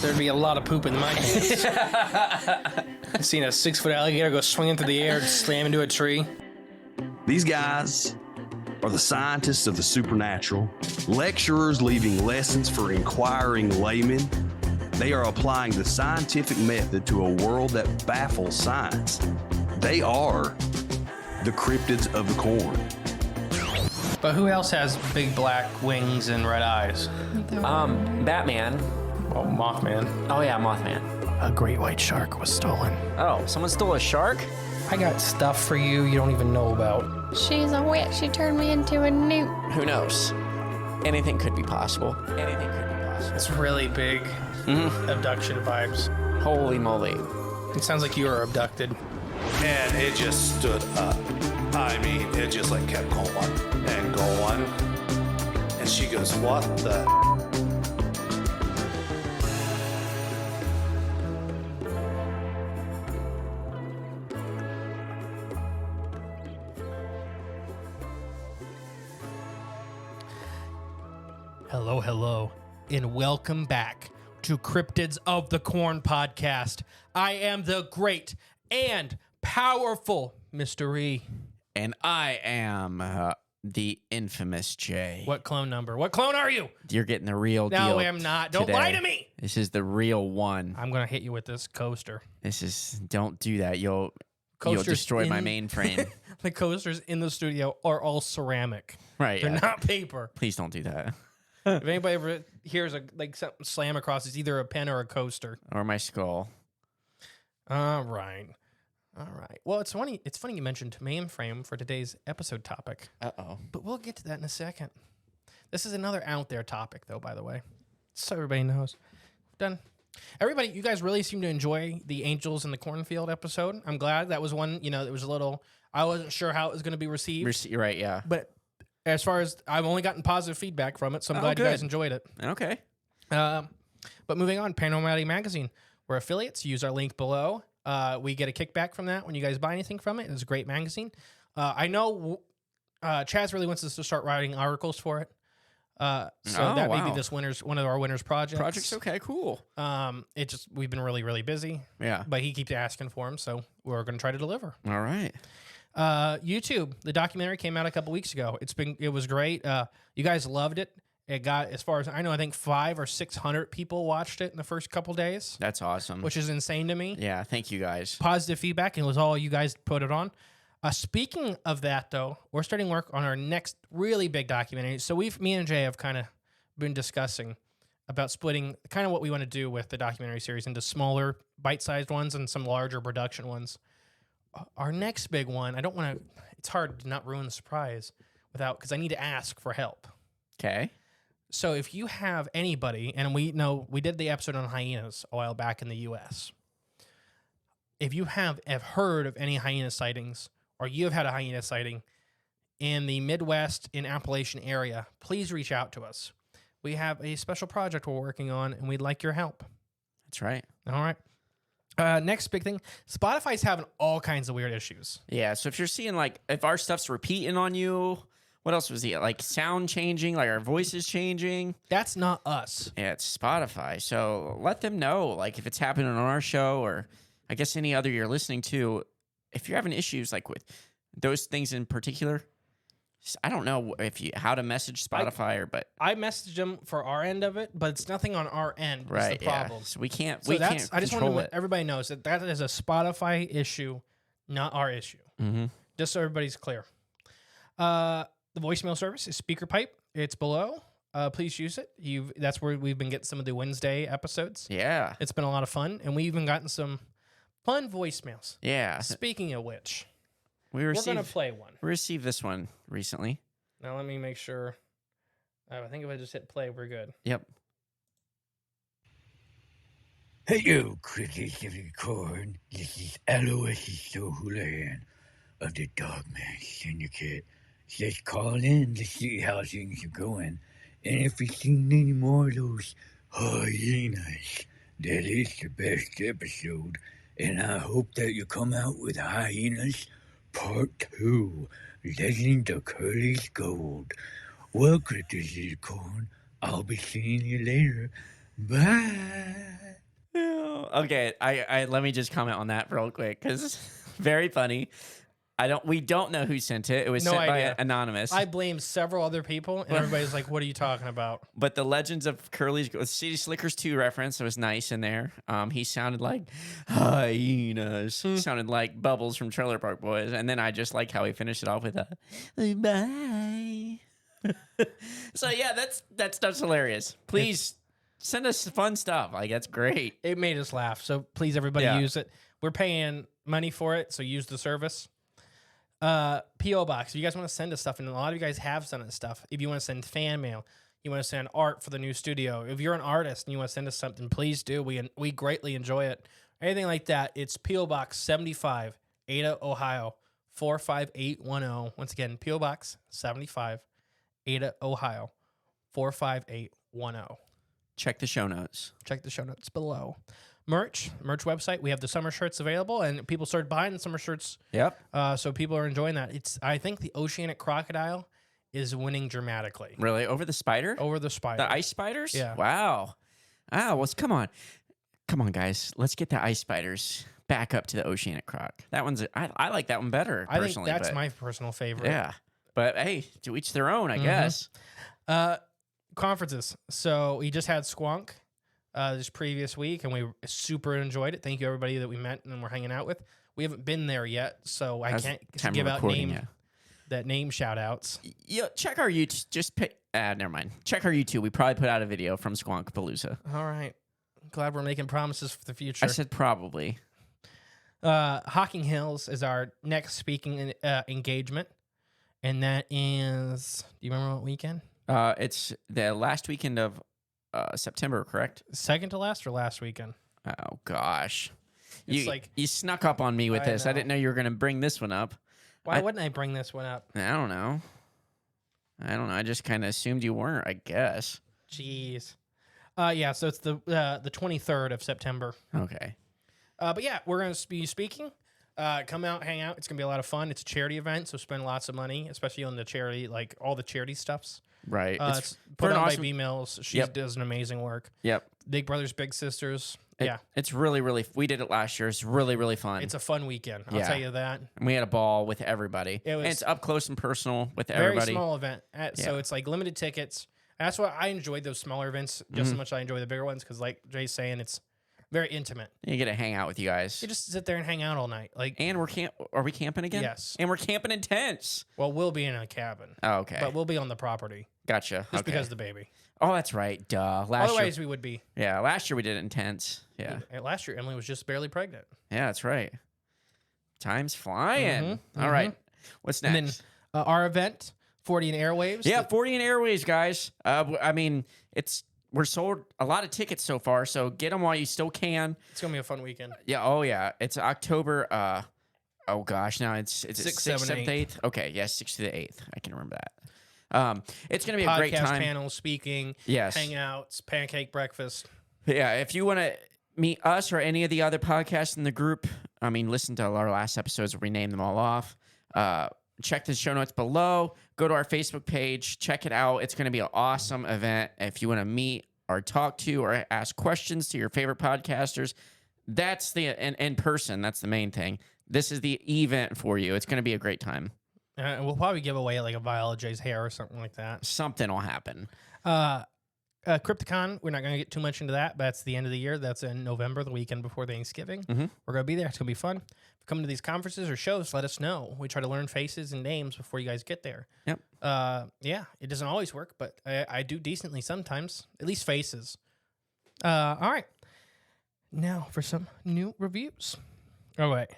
There'd be a lot of poop in my pants. I've seen a 6-foot alligator go swinging through the air and slam into a tree. These guys are the scientists of the supernatural, lecturers leaving lessons for inquiring laymen. They are applying the scientific method to a world that baffles science. They are the cryptids of the corn. But who else has big black wings and red eyes? Batman. Well, Mothman. Oh yeah, Mothman. A great white shark was stolen. Oh, someone stole a shark? I got stuff for you don't even know about. She's a witch. She turned me into a newt. Who knows? Anything could be possible. Anything could be possible. It's really big abduction vibes. Holy moly. It sounds like you were abducted. And it just stood up. I mean, it just like kept going and going. And she goes, what the? Hello, hello, and welcome back to Cryptids of the Corn podcast. I am the great and powerful Mr. E. And I am the infamous Jay. What clone number? What clone are you? You're getting the real deal. No, I'm not. Don't lie to me. This is the real one. I'm going to hit you with this coaster. Don't do that. You'll destroy my mainframe. The coasters in the studio are all ceramic. Right. They're not paper. Please don't do that. If anybody ever hears something slam across, it's either a pen or a coaster. Or my skull. All right. Well, it's funny you mentioned mainframe for today's episode topic. Uh-oh. But we'll get to that in a second. This is another out there topic, though, by the way. So everybody knows. Done. Everybody, you guys really seem to enjoy the Angels in the Cornfield episode. I'm glad. That was one, it was a little, I wasn't sure how it was going to be received. Right, yeah. But as far as, I've only gotten positive feedback from it, so I'm glad you guys enjoyed it. Okay. But moving on, Paranormal Magazine. We're affiliates. Use our link below. We get a kickback from that when you guys buy anything from it. It's a great magazine. I know Chaz really wants us to start writing articles for it. May be this one of our winter's projects. Okay, cool. We've been really, really busy. Yeah. But he keeps asking for them, so we're going to try to deliver. All right. YouTube, the documentary came out a couple weeks ago. It was great. You guys loved it. It got, as far as I know, I think 500 or 600 people watched it in the first couple days. That's awesome. Which is insane to me. Yeah, thank you guys. Positive feedback, and it was all you guys put it on. Speaking of that, though, we're starting work on our next really big documentary. So me and Jay have kind of been discussing about splitting kind of what we want to do with the documentary series into smaller, bite-sized ones and some larger production ones. Our next big one, I don't want to, it's hard to not ruin the surprise because I need to ask for help. Okay. So if you have anybody, and we did the episode on hyenas a while back in the U.S. If you have heard of any hyena sightings, or you have had a hyena sighting in the Midwest, in Appalachian area, please reach out to us. We have a special project we're working on, and we'd like your help. That's right. All right. Next big thing, Spotify's having all kinds of weird issues. Yeah, so if you're seeing, if our stuff's repeating on you, what else was he? Sound changing, our voices changing. That's not us. Yeah, it's Spotify. So let them know, if it's happening on our show or I guess any other you're listening to. If you're having issues, with those things in particular, I don't know how to message Spotify but I messaged them for our end of it, but it's nothing on our end. Right, is the problem. Yeah. So we can't I just want to let everybody knows that is a Spotify issue, not our issue. Mm-hmm. Just so everybody's clear. The voicemail service is SpeakerPipe. It's below. Please use it. That's where we've been getting some of the Wednesday episodes. Yeah. It's been a lot of fun, and we've even gotten some fun voicemails. Yeah. Speaking of which, we're going to play one. We received this one recently. Now let me make sure. I think if I just hit play, we're good. Yep. Hey, yo, critics of the corn. This is Aloysius Houlihan of the Dogman Syndicate. Says call in to see how things are going. And if you've seen any more of those hyenas, that is the best episode. And I hope that you come out with Hyenas Part 2, Legend of Curly's Gold. Well, critters of the corn, I'll be seeing you later. Bye. Okay, I let me just comment on that real quick because very funny. We don't know who sent it. It was No sent idea. by anonymous. I blame several other people, and everybody's like, "What are you talking about?" But the Legends of Curly's City Slickers 2 reference was nice in there. He sounded like hyenas. Sounded like Bubbles from Trailer Park Boys. And then I just like how he finished it off with a bye. So yeah, that stuff's hilarious. Please send us fun stuff. Like that's great. It made us laugh. So please, everybody, Yeah. use it. We're paying money for it, so use the service. P.O. Box. If you guys want to send us stuff, and a lot of you guys have sent us stuff. If you want to send fan mail, you want to send art for the new studio. If you're an artist and you want to send us something, please do. We greatly enjoy it. Anything like that, it's P.O. Box 75, Ada, Ohio 45810. Once again, P.O. Box 75, Ada, Ohio 45810. Check the show notes. Check the show notes below. Merch website. We have the summer shirts available, and people started buying the summer shirts. Yep. So people are enjoying that. I think the oceanic crocodile is winning dramatically Really? Over the spider? over the spider. The ice spiders? Yeah. Wow. Well, come on. Come on, guys. Let's get the ice spiders back up to the oceanic croc. That one's, I like that one better, I think personally. that's but, my personal favorite. Yeah. But hey, to each their own, I guess. Conferences. So we just had Squonk this previous week, and we super enjoyed it. Thank you, everybody that we met and we're hanging out with. We haven't been there yet, so I That's can't time give of out recording, yeah. name shout outs. Yeah, check our YouTube. Just pick. Never mind. Check our YouTube. We probably put out a video from Squonk Palooza. All right. Glad we're making promises for the future. I said probably. Hocking Hills is our next speaking engagement, and that is. Do you remember what weekend? It's the last weekend of September, correct? Second to last or last weekend? Oh gosh, It's like- you snuck up on me with I this. I know. didn't know you were going to bring this one up. Why wouldn't I bring this one up? I don't know. I just kind of assumed you weren't. I guess. Jeez. Yeah. So it's the 23rd of September. Okay. But yeah, we're gonna be speaking. Come out, hang out. It's gonna be a lot of fun. It's a charity event, so spend lots of money, especially on the charity, like all the charity stuffs. Right. It's for put an on awesome- by B Mills. She Yep. does an amazing work. Yep. Big Brothers Big Sisters. Yeah, It's really, really. We did it last year. It's really, really fun. it's a fun weekend. I'll Yeah. tell you that. And we had a ball with everybody. It was and it's up close and personal with Very everybody. small event. So Yeah. it's like limited tickets. That's why I enjoyed those smaller events just as much as I enjoy the bigger ones, because like Jay's saying, it's very intimate. You get to hang out with you guys. You just sit there and hang out all night. Like, And are we camping again? Yes. And we're camping in tents. well, we'll be in a cabin, Oh, okay. but we'll be on the property Gotcha. just okay. because of the baby. Oh, that's right. Duh. Last Otherwise, year. we would be. Yeah, last year we did it in tents. Yeah. Last year, Emily was just barely pregnant. Yeah, that's right. Time's flying. Mhm, All right. What's next? And then our event, 40 and Airwaves. Yeah, 40 and Airways, guys. I mean, we're sold a lot of tickets so far, so get them while you still can. It's going to be a fun weekend. Yeah. Oh, yeah. It's October. Oh gosh. Now it's 6th, 6th, 7th, 7th, 8th. Okay. Yes, 6th to the 8th. I can remember that. It's gonna be a great Podcast time. panel, speaking, Yes. hangouts, pancake breakfast. Yeah. If you want to meet us or any of the other podcasts in the group, I mean, listen to our last episodes where we named them all off. Check the show notes below. Go to our Facebook page. Check it out. It's going to be an awesome event. If you want to meet or talk to or ask questions to your favorite podcasters, that's in person. That's the main thing. This is the event for you. It's going to be a great time. We'll probably give away like a vial of Jay's hair or something like that. Something will happen. Crypticon, we're not going to get too much into that, but that's the end of the year. That's in November, the weekend before Thanksgiving. Mhm. We're going to be there. It's going to be fun. If you come to these conferences or shows, let us know. We try to learn faces and names before you guys get there. Yep. Yeah, it doesn't always work, but I do decently sometimes, at least faces. All right. Now for some new reviews. All right.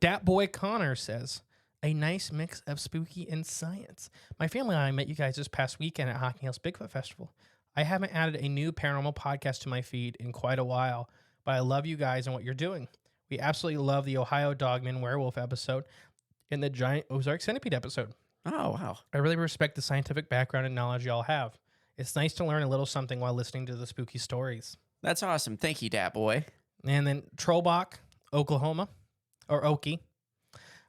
Dat Boy Connor says, a nice mix of spooky and science. My family and I met you guys this past weekend at Hocking Hills Bigfoot Festival. I haven't added a new paranormal podcast to my feed in quite a while, but I love you guys and what you're doing. We absolutely love the Ohio Dogman Werewolf episode and the Giant Ozark Centipede episode. Oh, wow. I really respect the scientific background and knowledge y'all have. It's nice to learn a little something while listening to the spooky stories. That's awesome. Thank you, Dat Boy. And then Trollbach, Oklahoma, or Okie.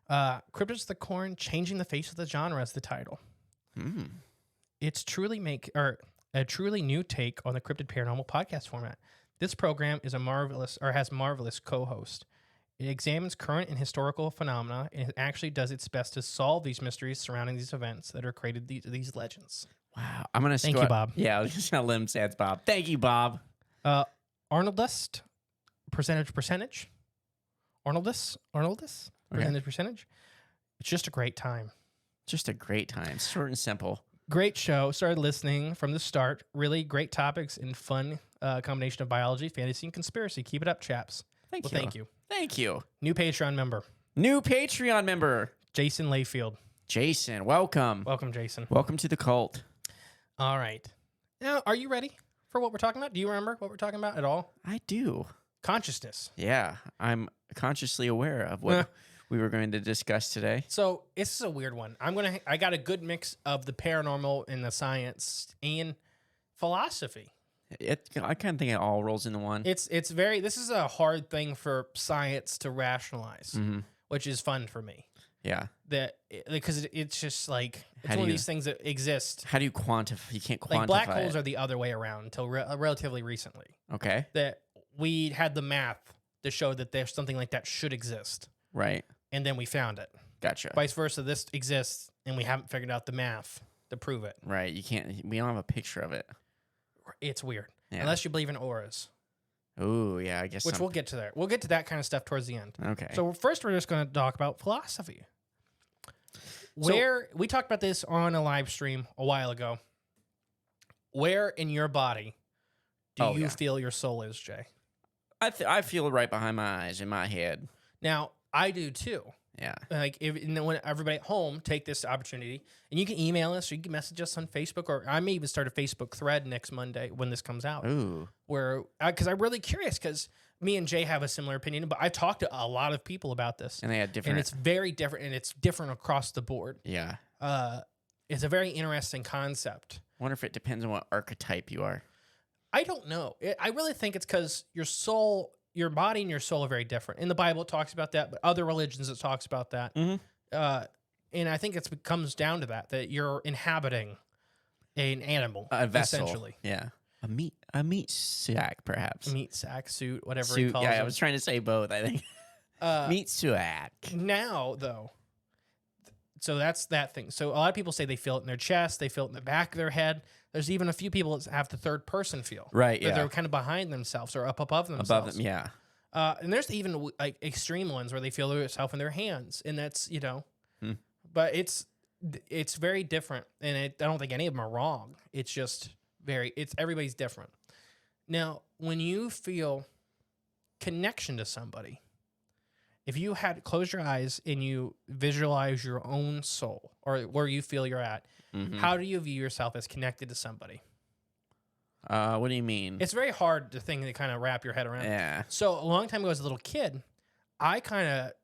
Cryptids the Corn, Changing the Face of the Genre is the title. It's a truly new take on the cryptid paranormal podcast format. This program is has marvelous co-host. It examines current and historical phenomena, and it actually does its best to solve these mysteries surrounding these events that are created these legends. Wow. I'm going to Thank you, Bob. Yeah, I was just going to let him say it's Bob. Thank you, Bob. Arnoldist, percentage. Arnoldist, percentage. It's just a great time. Just a great time. Short and simple. Great show. Started listening from the start. Really great topics and fun combination of biology, fantasy, and conspiracy. Keep it up, chaps. Thank you. Thank you. Thank you. New Patreon member, New Patreon member, Jason Layfield. Jason. Welcome. Welcome, Jason. Welcome to the cult. All right. Now, are you ready for what we're talking about? Do you remember what we're talking about at all? I do. Consciousness. Yeah. I'm consciously aware of what we were going to discuss today. So this is a weird one. I got a good mix of the paranormal and the science and philosophy. I kind of think it all rolls into one. This is a hard thing for science to rationalize, which is fun for me. Yeah. Because it's just like, it's one of these things that exist. How do you quantify? You can't quantify Like black holes it. are the other way around until relatively recently. Okay. That we had the math to show that there's something like that should exist. Right. And then we found it. Gotcha. Vice versa, this exists and we haven't figured out the math to prove it. Right. We don't have a picture of it. It's weird. Yeah. Unless you believe in auras. Oh, yeah, I guess. Which we'll get to there. We'll get to that kind of stuff towards the end. Okay. So first we're just going to talk about philosophy. Where we talked about this on a live stream a while ago. Where in your body do you feel your soul is, Jay? I feel it right behind my eyes, in my head. Now, I do too. Yeah. Like, when everybody at home take this opportunity, and you can email us or you can message us on Facebook, or I may even start a Facebook thread next Monday when this comes out. Ooh. Because I'm really curious, because me and Jay have a similar opinion, but I've talked to a lot of people about this. And they had different. And it's very different, and it's different across the board. Yeah. It's a very interesting concept. Wonder if it depends on what archetype you are. I don't know. I really think it's because your body and your soul are very different. In the Bible, it talks about that, but other religions, it talks about that. Mm-hmm. And I think it comes down to that you're inhabiting an animal, A vessel. essentially. Yeah. A meat sack, perhaps. A meat sack, suit, whatever he calls Yeah, it. I was trying to say both, I think. Meat sack. Now, though, so that's that thing. So a lot of people say they feel it in their chest, they feel it in the back of their head. There's even a few people that have the third person feel. Right, yeah. They're kind of behind themselves or up above themselves. Above them, yeah. And there's even like extreme ones where they feel themselves in their hands, and that's But it's very different, and I don't think any of them are wrong. It's just everybody's different. Now, when you feel connection to somebody, if you had close your eyes and you visualize your own soul or where you feel you're at, how do you view yourself as connected to somebody? What do you mean? It's very hard to kind of wrap your head around. Yeah. So a long time ago as a little kid,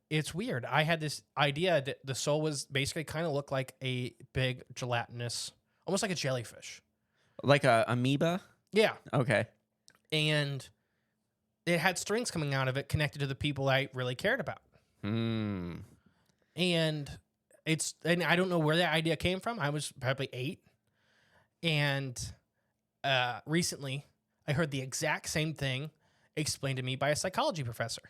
it's weird. I had this idea that the soul was basically kind of looked like a big gelatinous, almost like a jellyfish. Like a amoeba? Yeah. Okay. And it had strings coming out of it connected to the people I really cared about. Hmm. And I don't know where that idea came from. I was probably 8. And recently I heard the exact same thing explained to me by a psychology professor.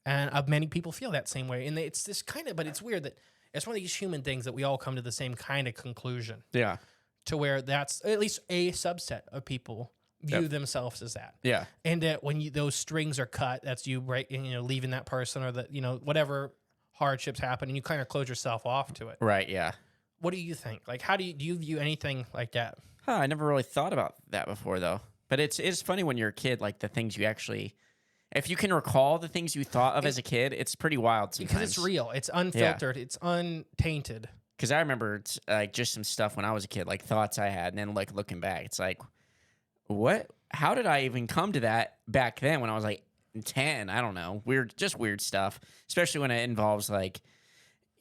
And many people feel that same way. And it's this but it's weird that it's one of these human things that we all come to the same kind of conclusion. Yeah. To where that's at least a subset of people view themselves as that. Yeah. And that when those strings are cut, that's you leaving that person, or that, whatever hardships happen, and you kind of close yourself off to it. Right, yeah. What do you think? Like, how do you view anything like that? I never really thought about that before, though. But it's funny when you're a kid, like the things you actually, if you can recall the things you thought of as a kid, it's pretty wild sometimes. Because it's real. It's unfiltered. It's untainted. Because I remember like just some stuff when I was a kid, like thoughts I had, and then like looking back, it's like, what? How did I even come to that back then when I was like 10? I don't know. Weird stuff, especially when it involves like,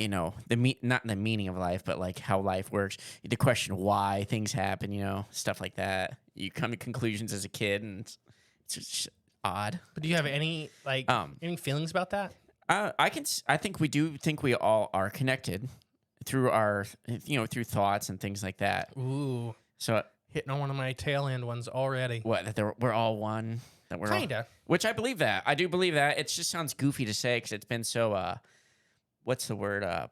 not the meaning of life, but like how life works. The question why things happen, stuff like that. You come to conclusions as a kid, and it's just odd. But do you have any any feelings about that? I think we all are connected through our, through thoughts and things like that. Ooh. So hitting on one of my tail end ones already. What? We're all one. That we're Kinda. Which I believe that. I do believe that. It just sounds goofy to say because it's been so. What's the word? I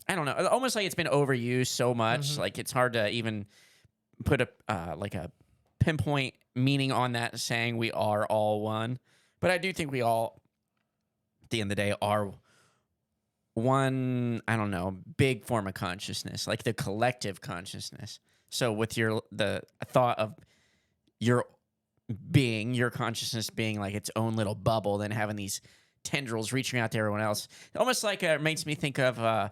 don't know. Almost like it's been overused so much. Like it's hard to even put a like a pinpoint meaning on that, saying we are all one. But I do think we all, at the end of the day, are one. I don't know, big form of consciousness, like the collective consciousness. So with the thought of your consciousness being like its own little bubble, then having these tendrils reaching out to everyone else, almost like it makes me think of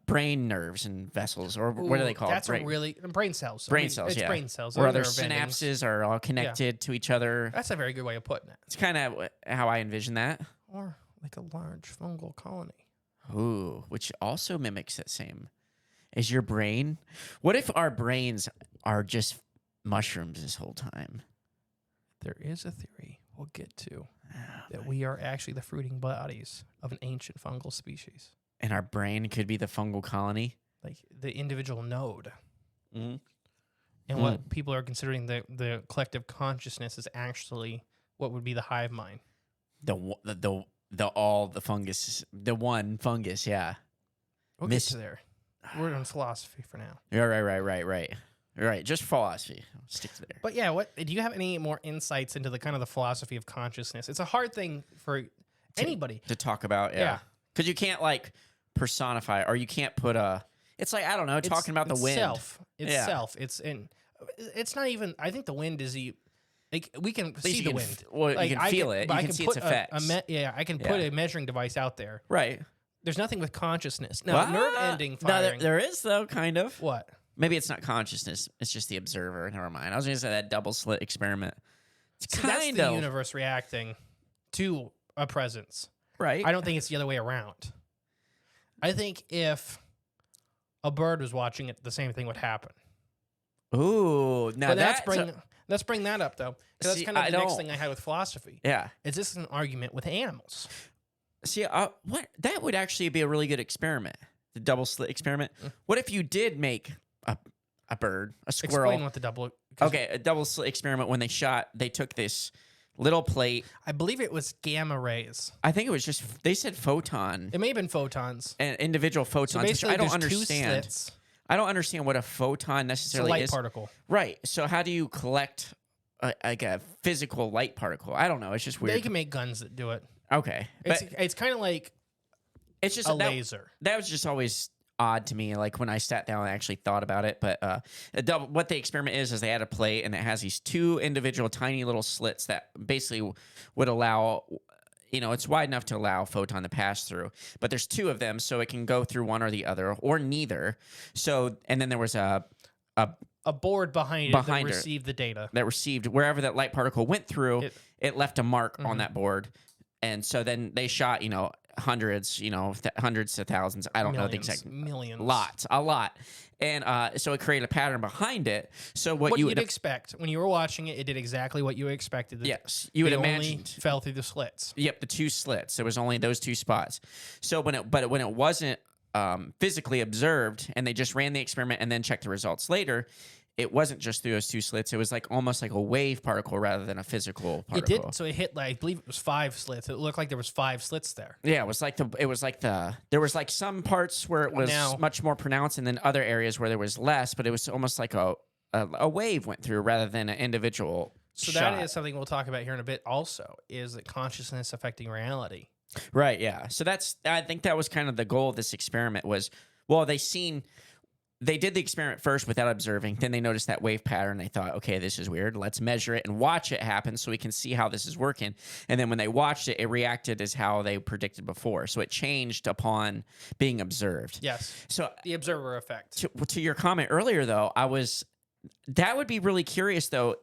brain nerves and vessels, or what do they call that's it? a really brain cells. Brain cells, it's yeah. brain cells. Where They're their nerve endings. synapses are all connected to each other. That's a very good way of putting it. It's kind of how I envision that. Or like a large fungal colony. Ooh, which also mimics that same. Is your brain? What if our brains are just mushrooms this whole time? There is a theory we'll get to that we are actually the fruiting bodies of an ancient fungal species. And our brain could be the fungal colony? Like the individual node. Mm-hmm. And what people are considering the collective consciousness is actually what would be the hive mind. The fungus, the one fungus, yeah. We'll get to there. We're on philosophy for now. Yeah, right. Just philosophy. Stick to there. But yeah, do you have any more insights into the kind of the philosophy of consciousness? It's a hard thing for anybody to talk about, yeah. Because you can't like personify, or you can't put a. It's like, I don't know, talking about the wind. It's not even. I think the wind is like we can see the wind. Well, like, you can feel it. You can see its effects. I can put a measuring device out there. Right. There's nothing with consciousness. No, nerve ending firing. No, there is though, kind of. What? Maybe it's not consciousness. It's just the observer. Never mind. I was going to say that double slit experiment. It's that's the universe reacting to a presence. Right. I don't think it's the other way around. I think if a bird was watching it, the same thing would happen. Ooh, now let's bring that up though, because that's kind of the next thing I had with philosophy. Yeah, is this an argument with animals? See, what that would actually be a really good experiment, the double slit experiment. What if you did make a bird, a squirrel? Explain what the double. Okay, a double slit experiment. When they took this little plate. I believe it was gamma rays. I think it was just, they said photon. It may have been photons. And individual photons, which I don't understand. I don't understand what a photon necessarily is. It's a light particle. Right. So how do you collect like a physical light particle? I don't know. It's just weird. They can make guns that do it. Okay. It's kind of like it's just a laser. That was just always odd to me, like when I sat down and actually thought about it. But what the experiment is they had a plate and it has these two individual tiny little slits that basically would allow, it's wide enough to allow a photon to pass through, but there's two of them, so it can go through one or the other or neither. So, and then there was a board behind it that received the data. That received wherever that light particle went through, it left a mark on that board. And so then they shot, hundreds, hundreds to thousands. I don't know the exact millions, a lot, and so it created a pattern behind it. So what you would expect when you were watching it, it did exactly what you expected. Yes, you would imagine only fell through the slits. Yep, the two slits. There was only those two spots. So when it wasn't physically observed, and they just ran the experiment and then checked the results later, it wasn't just through those two slits. It was like almost like a wave particle rather than a physical particle. It did. So it hit I believe it was 5 slits. It looked like there was 5 slits there. Yeah, there was like some parts where it was much more pronounced, and then other areas where there was less. But it was almost like a wave went through rather than an individual. So shot. that is something we'll talk about here in a bit. Also, is that consciousness affecting reality? Right. Yeah. So I think that was kind of the goal of this experiment was, well, they did the experiment first without observing. Then they noticed that wave pattern. They thought, okay, this is weird. Let's measure it and watch it happen so we can see how this is working. And then when they watched it, it reacted as how they predicted before. So it changed upon being observed. Yes. So the observer effect. To your comment earlier, though, that would be really curious, though,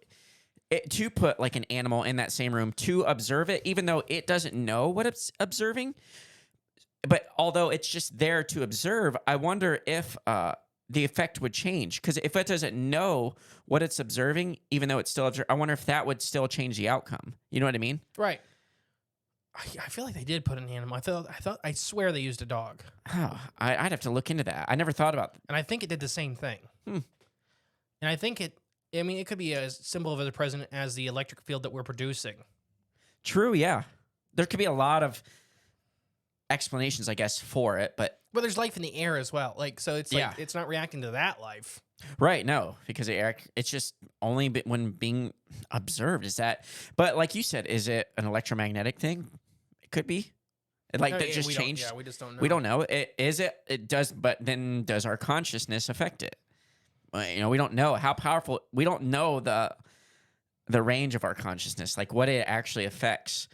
to put like an animal in that same room to observe it, even though it doesn't know what it's observing. But although it's just there to observe, I wonder if the effect would change, because if it doesn't know what it's observing, even though it's still I wonder if that would still change the outcome. You know what I mean? Right. I feel like they did put an animal. I swear they used a dog. Oh, I'd have to look into that. I never thought about that. And I think it did the same thing. And I think it could be as simple of a present as the electric field that we're producing. True, yeah. There could be a lot of explanations, I guess, for it, but there's life in the air as well. Like, so it's like, Yeah. it's not reacting to that life. right, no, because it's just only when being observed is that. But like you said, is it an electromagnetic thing? It could be. Like that just changed. Yeah, we just don't know. We don't know. It does, but then does our consciousness affect it? We don't know how powerful. We don't know the range of our consciousness, like what it actually affects.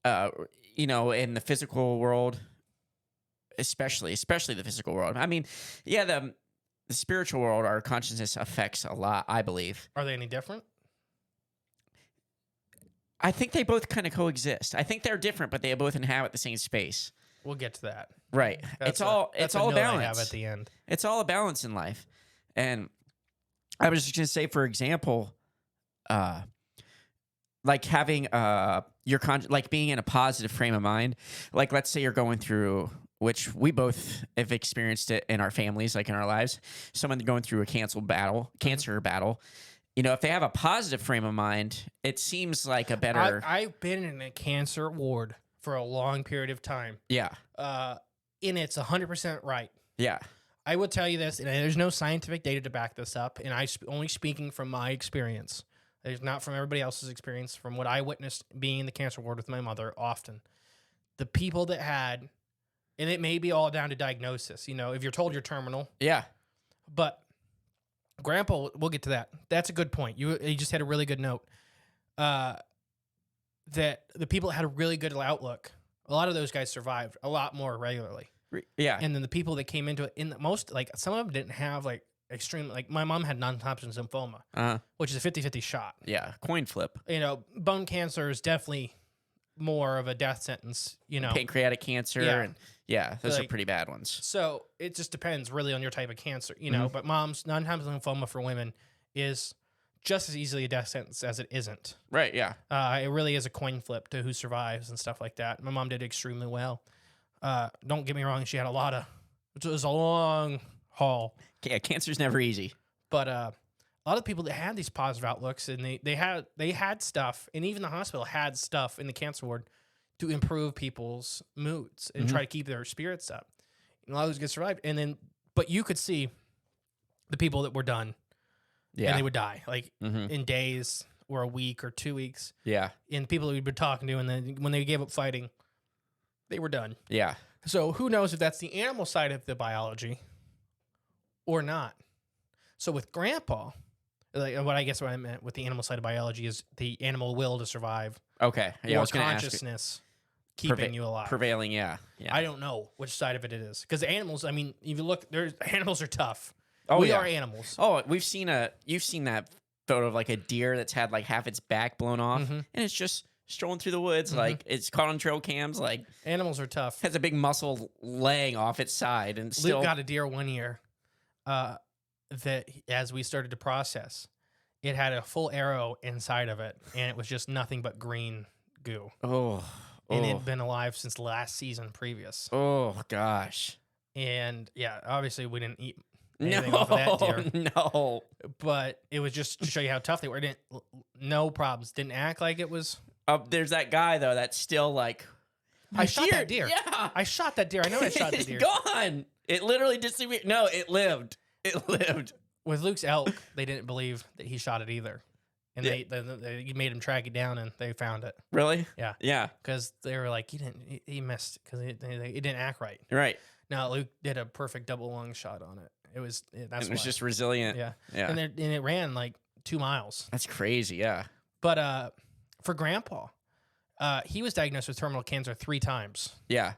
In the physical world, especially the physical world. I mean, yeah, the spiritual world, our consciousness affects a lot, I believe. Are they any different? I think they both kind of coexist. I think they're different, but they both inhabit the same space. We'll get to that. Right. That's It's all a a note I have balance. at the end. It's all a balance in life. And I was just going to say, for example, like having like being in a positive frame of mind. Like, let's say you're going through, which we both have experienced it in our families, like in our lives, someone going through a cancer battle. If they have a positive frame of mind, it seems like a better. I've been in a cancer ward for a long period of time. Yeah. And it's 100% right. Yeah. I will tell you this, and there's no scientific data to back this up, and only speaking from my experience. It's not from everybody else's experience, from what I witnessed being in the cancer ward with my mother often. The people that had, and it may be all down to diagnosis, if you're told you're terminal. Yeah. But Grandpa, we'll get to that. That's a good point. You just had a really good note. That the people that had a really good outlook, a lot of those guys survived a lot more regularly. Yeah. And then the people that came into it, some of them didn't have extreme, my mom had non-Hodgkin lymphoma, which is a 50-50 shot. Yeah. Coin flip. Bone cancer is definitely more of a death sentence, Pancreatic cancer. Yeah. And those are pretty bad ones. So it just depends really on your type of cancer, but mom's non-Hodgkin lymphoma for women is just as easily a death sentence as it isn't. Right. Yeah. It really is a coin flip to who survives and stuff like that. My mom did extremely well. Don't get me wrong, she had it was a long haul. Yeah, cancer's never easy. But a lot of people that had these positive outlooks, and they had stuff, and even the hospital had stuff in the cancer ward to improve people's moods and try to keep their spirits up. And a lot of those guys survived. And then, but you could see the people that were done, and they would die in days or a week or 2 weeks. Yeah. And people that we'd been talking to, and then when they gave up fighting, they were done. Yeah. So who knows if that's the animal side of the biology or not. So with Grandpa, what I meant with the animal side of biology is the animal will to survive. Okay. Yeah, I or was going to ask. consciousness keeping you alive. Prevailing, yeah. I don't know which side of it is. Because animals, if you look, animals are tough. Oh, we yeah. are animals. Oh, you've seen that photo of a deer that's had half its back blown off, and it's just strolling through the woods, it's caught on trail cams, animals are tough. has a big muscle laying off its side, and still Luke got a deer one year that as we started to process, it had a full arrow inside of it, and it was just nothing but green goo. And it had been alive since last season previous. Oh gosh. And yeah, obviously we didn't eat anything off of that deer. No. But it was just to show you how tough they were. No problems. Didn't act like it was. There's that guy though that's still I shot that deer. Yeah. I shot that deer. I know I shot the It's deer. gone. It literally disappeared. No, it lived. It lived. With Luke's elk, they didn't believe that he shot it either. And they made him track it down, and they found it. Really? Yeah. Yeah. Because they were like, he missed because it didn't act right. Right. Now Luke did a perfect double lung shot on it. It was just resilient. Yeah. Yeah. And it ran 2 miles. That's crazy. Yeah. But for Grandpa, he was diagnosed with terminal cancer 3 times. Yeah.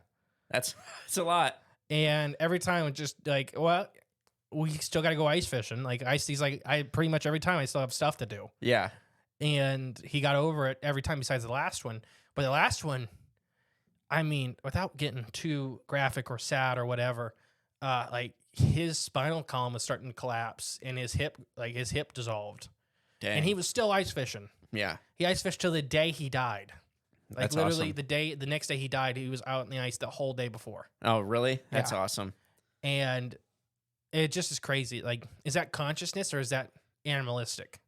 That's a lot. And every time it's just we still got to go ice fishing. He's I pretty much every time I still have stuff to do. Yeah. And he got over it every time besides the last one. But the last one, without getting too graphic or sad or whatever, his spinal column was starting to collapse and his hip dissolved. Dang. And he was still ice fishing. Yeah. He ice fished till the day he died. That's literally awesome. the next day he died, he was out in the ice the whole day before. Oh, really? That's Yeah. awesome. And it just is crazy. Is that consciousness or is that animalistic.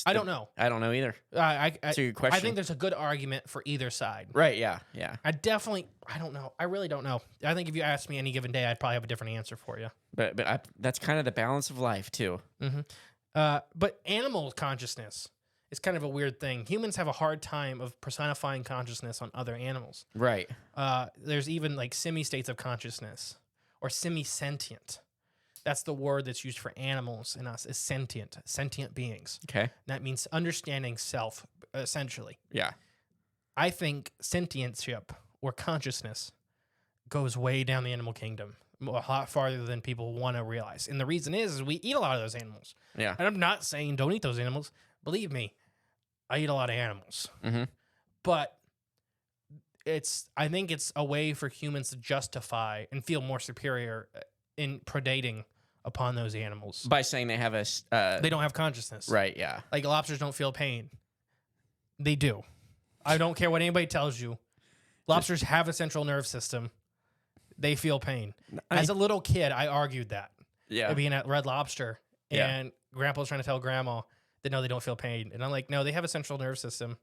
I don't know. I don't know either. That's a good question. I think there's a good argument for either side. Right, yeah, yeah. I don't know. I really don't know. I think if you asked me any given day, I'd probably have a different answer for you. But that's kind of the balance of life, too. But animal consciousness is kind of a weird thing. Humans have a hard time of personifying consciousness on other animals. Right. There's even like semi-states of consciousness or semi-sentient. That's the word that's used for animals and us is sentient beings. Okay. That means understanding self, essentially. Yeah. I think sentientship or consciousness goes way down the animal kingdom, a lot farther than people want to realize. And the reason is we eat a lot of those animals. Yeah. And I'm not saying don't eat those animals. Believe me, I eat a lot of animals. Mm-hmm. But I think it's a way for humans to justify and feel more superior in predating upon those animals. By saying they have They don't have consciousness. Right, yeah. Like lobsters don't feel pain. They do. I don't care what anybody tells you. Lobsters have a central nerve system. They feel pain. As a little kid, I argued that. Yeah. Being at Red Lobster, Yeah. and Grandpa was trying to tell Grandma that no, they don't feel pain. And I'm like, no, they have a central nerve system.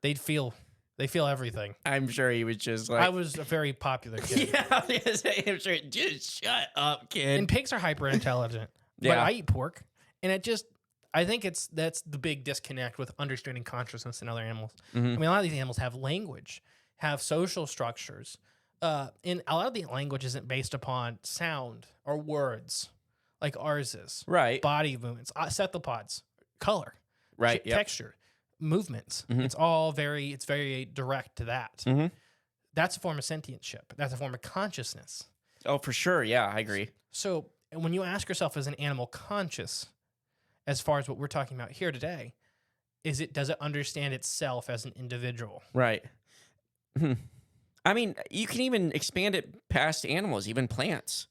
They feel everything. I'm sure he was just like... I was a very popular kid. Yeah, I was gonna say, I'm sure. Just shut up, kid. And pigs are hyper intelligent. But Yeah. I eat pork, and I think that's the big disconnect with understanding consciousness in other animals. I mean, a lot of these animals have language, have social structures, and a lot of the language isn't based upon sound or words like ours is. Right. Body movements, cephalopods, color, Right, yep. texture, movements. It's all very direct to that. That's a form of sentientship. That's a form of consciousness. Oh, for sure. Yeah, I agree. So when you ask yourself, is an animal conscious, as far as what we're talking about here today, does it understand itself as an individual? Right. I mean, you can even expand it past animals, even plants.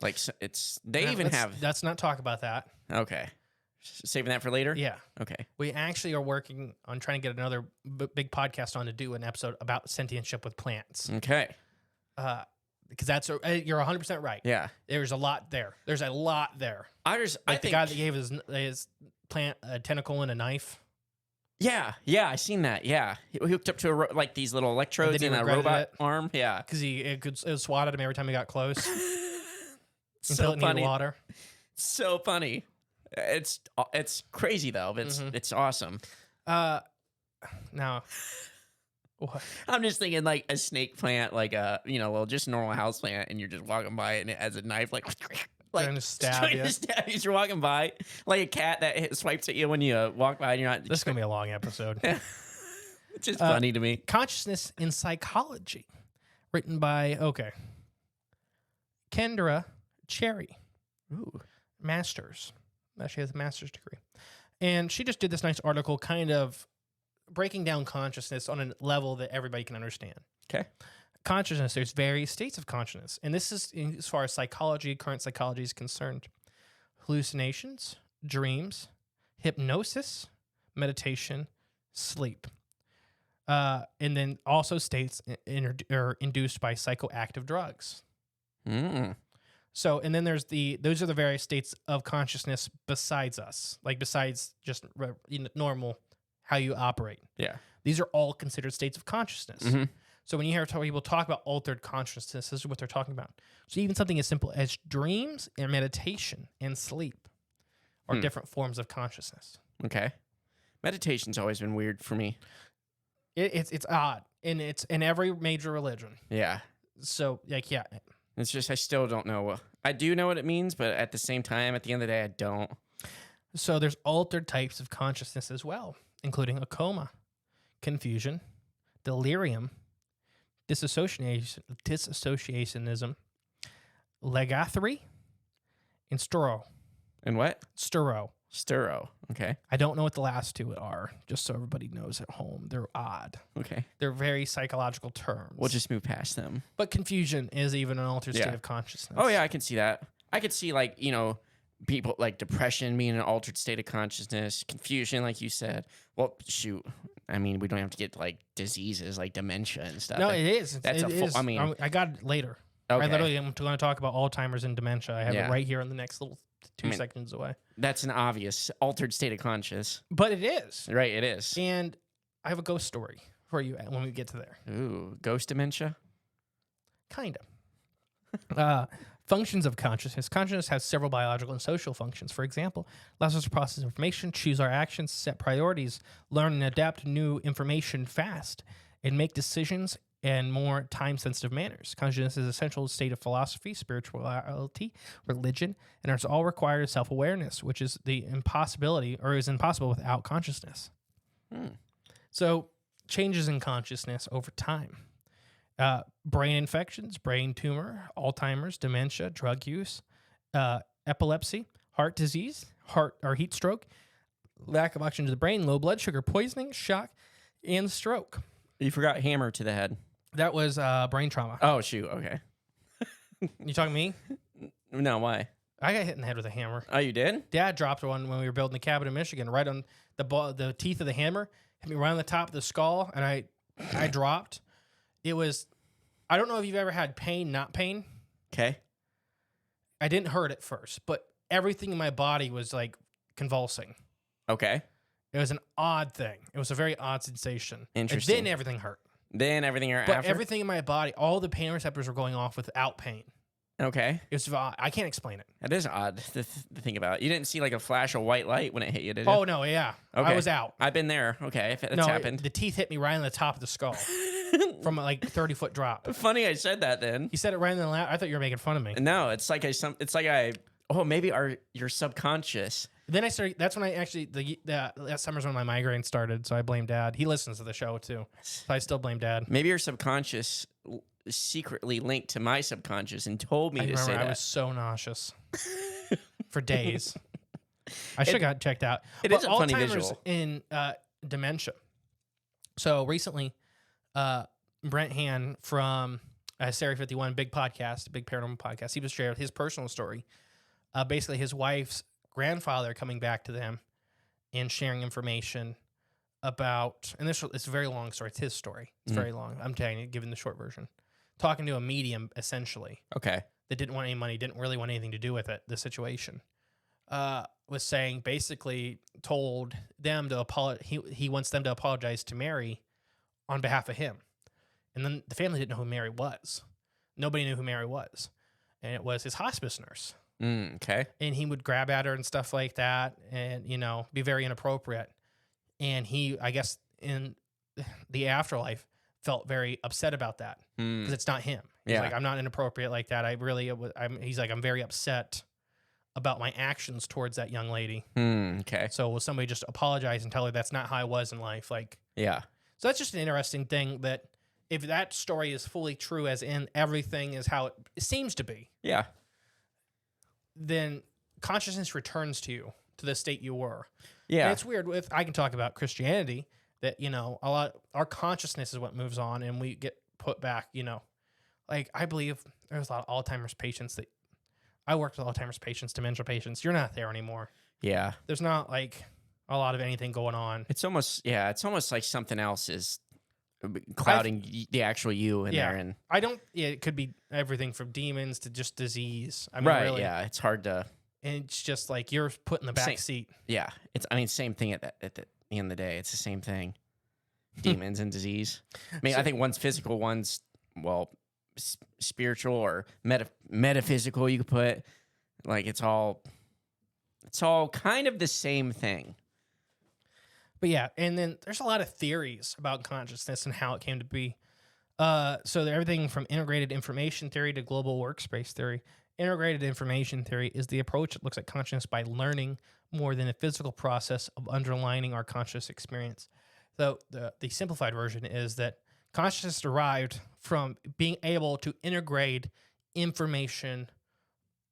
Like Let's not talk about that. Okay. Saving that for later? Yeah. Okay. We actually are working on trying to get another big podcast on to do an episode about sentientship with plants. Okay. Because you're 100% right. Yeah. There's a lot there. There's a lot there. I Like the think, guy that gave his plant a tentacle and a knife. Yeah, I seen that. Yeah, he hooked up to like these little electrodes he in a regretted robot it. arm. Yeah, Because it swatted him every time he got close. so Until it needed funny. water. So funny. It's crazy though, but it's awesome. Now, what? I'm just thinking like a snake plant, like just a normal house plant, and you're just walking by it and it has a knife, like Trying to stab trying you. to stab you as you're walking by, like a cat that swipes at you when you walk by, and you're not. This is going to be a long episode. It's just funny to me. Consciousness in Psychology, written by, Kendra Cherry. Ooh. Masters. She has a master's degree. And she just did this nice article kind of breaking down consciousness on a level that everybody can understand. Okay. Consciousness, there's various states of consciousness. And this is as far as current psychology is concerned. Hallucinations, dreams, hypnosis, meditation, sleep. And then also states are induced by psychoactive drugs. So, and then those are the various states of consciousness besides us, like besides just normal how you operate. Yeah. These are all considered states of consciousness. So when you hear people talk about altered consciousness, this is what they're talking about. So even something as simple as dreams and meditation and sleep are different forms of consciousness. Okay. Meditation's always been weird for me. It's odd, and it's in every major religion. Yeah. So yeah. It's just I still don't know. I do know what it means, but at the same time, at the end of the day, I don't. So there's altered types of consciousness as well, including a coma, confusion, delirium, disassociationism, legathy, and sturo. And what? Sturo. Sturo. Okay. I don't know what the last two are, just so everybody knows at home. They're odd. Okay. They're very psychological terms. We'll just move past them. But confusion is even an altered state of consciousness. Oh, yeah, I can see that. I could see, like, people like depression being an altered state of consciousness, confusion, like you said. Well, shoot. I mean, we don't have to get like diseases like dementia and stuff. No, it is. That's I mean, I got it later. Okay. I literally am going to talk about Alzheimer's and dementia. I have it right here in the next little 2 seconds away. That's an obvious altered state of conscious. But it is. Right, it is. And I have a ghost story for you when we get to there. Ooh, ghost dementia? Kind of. Functions of consciousness. Consciousness has several biological and social functions. For example, allows us to process information, choose our actions, set priorities, learn and adapt to new information fast, and make decisions in more time-sensitive manners. Consciousness is an essential state of philosophy, spirituality, religion, and it's all required self-awareness, which is the impossibility, or is impossible without consciousness. So, changes in consciousness over time. Brain infections, brain tumor, Alzheimer's, dementia, drug use, epilepsy, heart disease, heart or heat stroke, lack of oxygen to the brain, low blood sugar, poisoning, shock, and stroke. You forgot hammer to the head. That was brain trauma. Oh, shoot. Okay. You talking to me? No, why? I got hit in the head with a hammer. Oh, you did? Dad dropped one when we were building the cabin in Michigan, right on the teeth of the hammer, hit me right on the top of the skull, and I dropped. It was, I don't know if you've ever had pain, not pain. Okay. I didn't hurt at first, but everything in my body was like convulsing. Okay. It was an odd thing. It was a very odd sensation. Interesting. And then everything hurt. Then everything But after? everything in my body, all the pain receptors were going off without pain. Okay. It was, I can't explain it. That is odd to think about. You didn't see like a flash of white light when it hit you, did you? Oh, no, yeah. Okay. I was out. I've been there. Okay, if it's No, happened. the teeth hit me right on the top of the skull from a like 30-foot drop. Funny I said that then. You said it right in the lap. I thought you were making fun of me. No, it's like maybe your subconscious. Then I started. That's when I actually that summer's when my migraine started. So I blame Dad. He listens to the show too. So I still blame Dad. Maybe your subconscious secretly linked to my subconscious and told me to say that. I was so nauseous for days. I should have got checked out. It is a funny Alzheimer's visual. in dementia. So recently, Brent Han from Area 51, big podcast, big paranormal podcast, he was sharing his personal story. Basically, his wife's grandfather coming back to them and sharing information about, and it's a very long story. It's his story. It's very long. I'm telling you, given the short version. Talking to a medium, essentially, Okay. that didn't want any money, didn't really want anything to do with it, the situation, was saying, basically told them to apologize. He wants them to apologize to Mary on behalf of him. And then the family didn't know who Mary was. Nobody knew who Mary was. And it was his hospice nurse. Okay. And he would grab at her and stuff like that and, be very inappropriate. And he, I guess, in the afterlife, felt very upset about that because it's not him. He's Yeah. like, I'm not inappropriate like that. He's like, I'm very upset about my actions towards that young lady. Okay. So will somebody just apologize and tell her that's not how I was in life? Like, Yeah. so that's just an interesting thing that if that story is fully true, as in everything is how it seems to be, Yeah. then consciousness returns to you to the state you were. Yeah. And it's weird I can talk about Christianity that, our consciousness is what moves on and we get put back, like I believe there's a lot of Alzheimer's patients that I worked with Alzheimer's patients, dementia patients. You're not there anymore. Yeah. There's not like a lot of anything going on. It's almost like something else is clouding the actual you in there. And it could be everything from demons to just disease. I mean, right. really. Yeah. It's hard to. And it's just like you're put in the back seat. Yeah. Same thing at the end of the day. It's the same thing. Demons and disease. I mean, I think one's physical, one's, spiritual or metaphysical, you could put. Like, it's all kind of the same thing. But yeah, and then there's a lot of theories about consciousness and how it came to be. So everything from integrated information theory to global workspace theory. Integrated information theory is the approach that looks at consciousness by learning more than a physical process of underlining our conscious experience. So the simplified version is that consciousness derived from being able to integrate information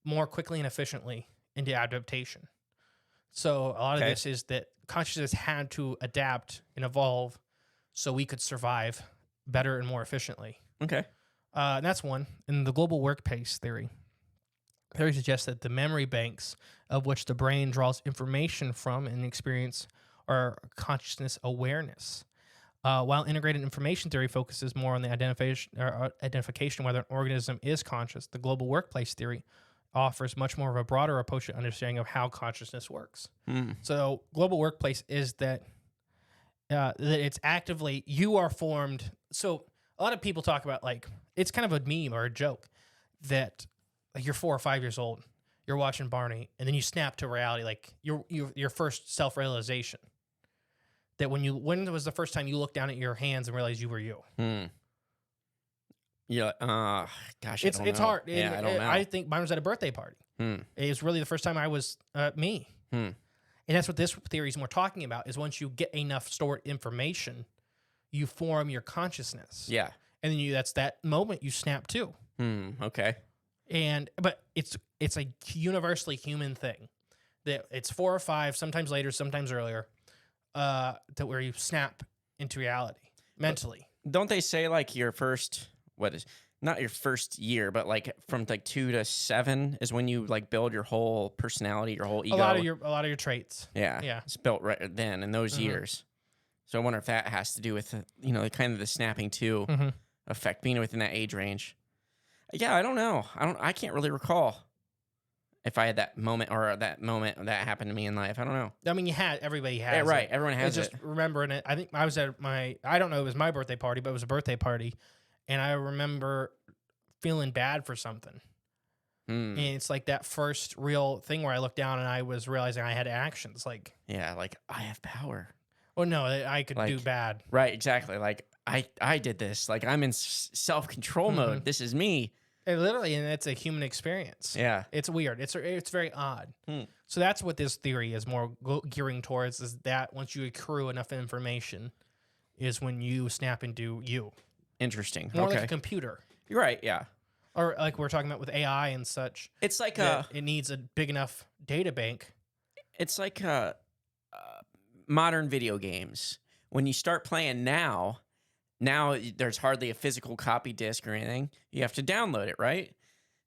more quickly and efficiently into adaptation. So a lot of this is that consciousness had to adapt and evolve so we could survive better and more efficiently. Okay. And that's one. And the global workspace theory suggests that the memory banks of which the brain draws information from and experience are consciousness awareness. While integrated information theory focuses more on the identification whether an organism is conscious, the global workplace theory offers much more of a broader approach to understanding of how consciousness works. Hmm. So global workplace is that it's actively, you are formed. So a lot of people talk about, like, it's kind of a meme or a joke that, like, you're 4 or 5 years old, you're watching Barney, and then you snap to reality, like your first self-realization. That when was the first time you looked down at your hands and realized you were you? Yeah. Gosh, It's I don't know. hard. Yeah, And I don't know. I think mine was at a birthday party. It was really the first time I was me. And that's what this theory is more talking about, is once you get enough stored information, you form your consciousness. Yeah. And then that's that moment you snap to. Okay. But it's a universally human thing. That it's 4 or 5, sometimes later, sometimes earlier, that where you snap into reality mentally. Don't they say, like, your first, not your first year, but like from like 2 to 7 is when you like build your whole personality, your whole ego. A lot of your traits. Yeah. Yeah. It's built right then in those years. So I wonder if that has to do with, kind of the snapping to effect, being within that age range. Yeah, I don't know. I can't really recall if I had that moment that happened to me in life. I don't know. I mean, everybody has. Yeah, right. It. Everyone has it's just remembering it. I think I was at I don't know, it was my birthday party, but it was a birthday party. And I remember feeling bad for something. And it's like that first real thing where I looked down and I was realizing I had actions. Like, yeah, like I have power. Well, no, I could do Like, bad. Right, exactly. Like I did this. Like I'm in self-control mode. This is me. Literally, and it's a human experience. Yeah. It's weird. It's very odd. So that's what this theory is more gearing towards, is that once you accrue enough information is when you snap into you. Interesting. More okay. like a computer. You're right, yeah. Or like we're talking about with AI and such. It's like it needs a big enough data bank. It's like modern video games. When you start playing now there's hardly a physical copy disc or anything. You have to download it, right?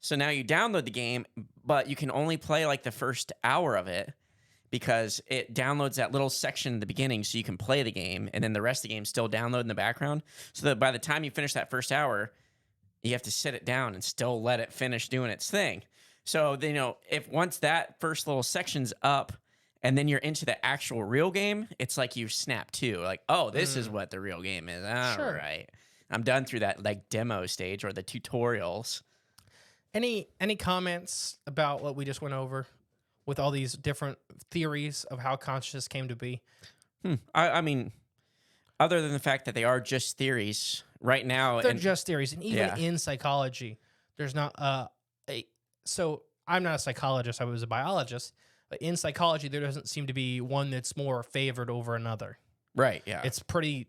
So now you download the game, but you can only play like the first hour of it because it downloads that little section in the beginning so you can play the game, and then the rest of the game still download in the background. So that by the time you finish that first hour, you have to sit it down and still let it finish doing its thing. So, if once that first little section's up and then you're into the actual real game, it's like you snap to, like, oh, this is what the real game is. All right. I'm done through that like demo stage or the tutorials. Any comments about what we just went over with all these different theories of how consciousness came to be? I mean, other than the fact that they are just theories right now. They're just theories. And even in psychology, there's not so I'm not a psychologist, I was a biologist, but in psychology, there doesn't seem to be one that's more favored over another. Right, yeah. It's pretty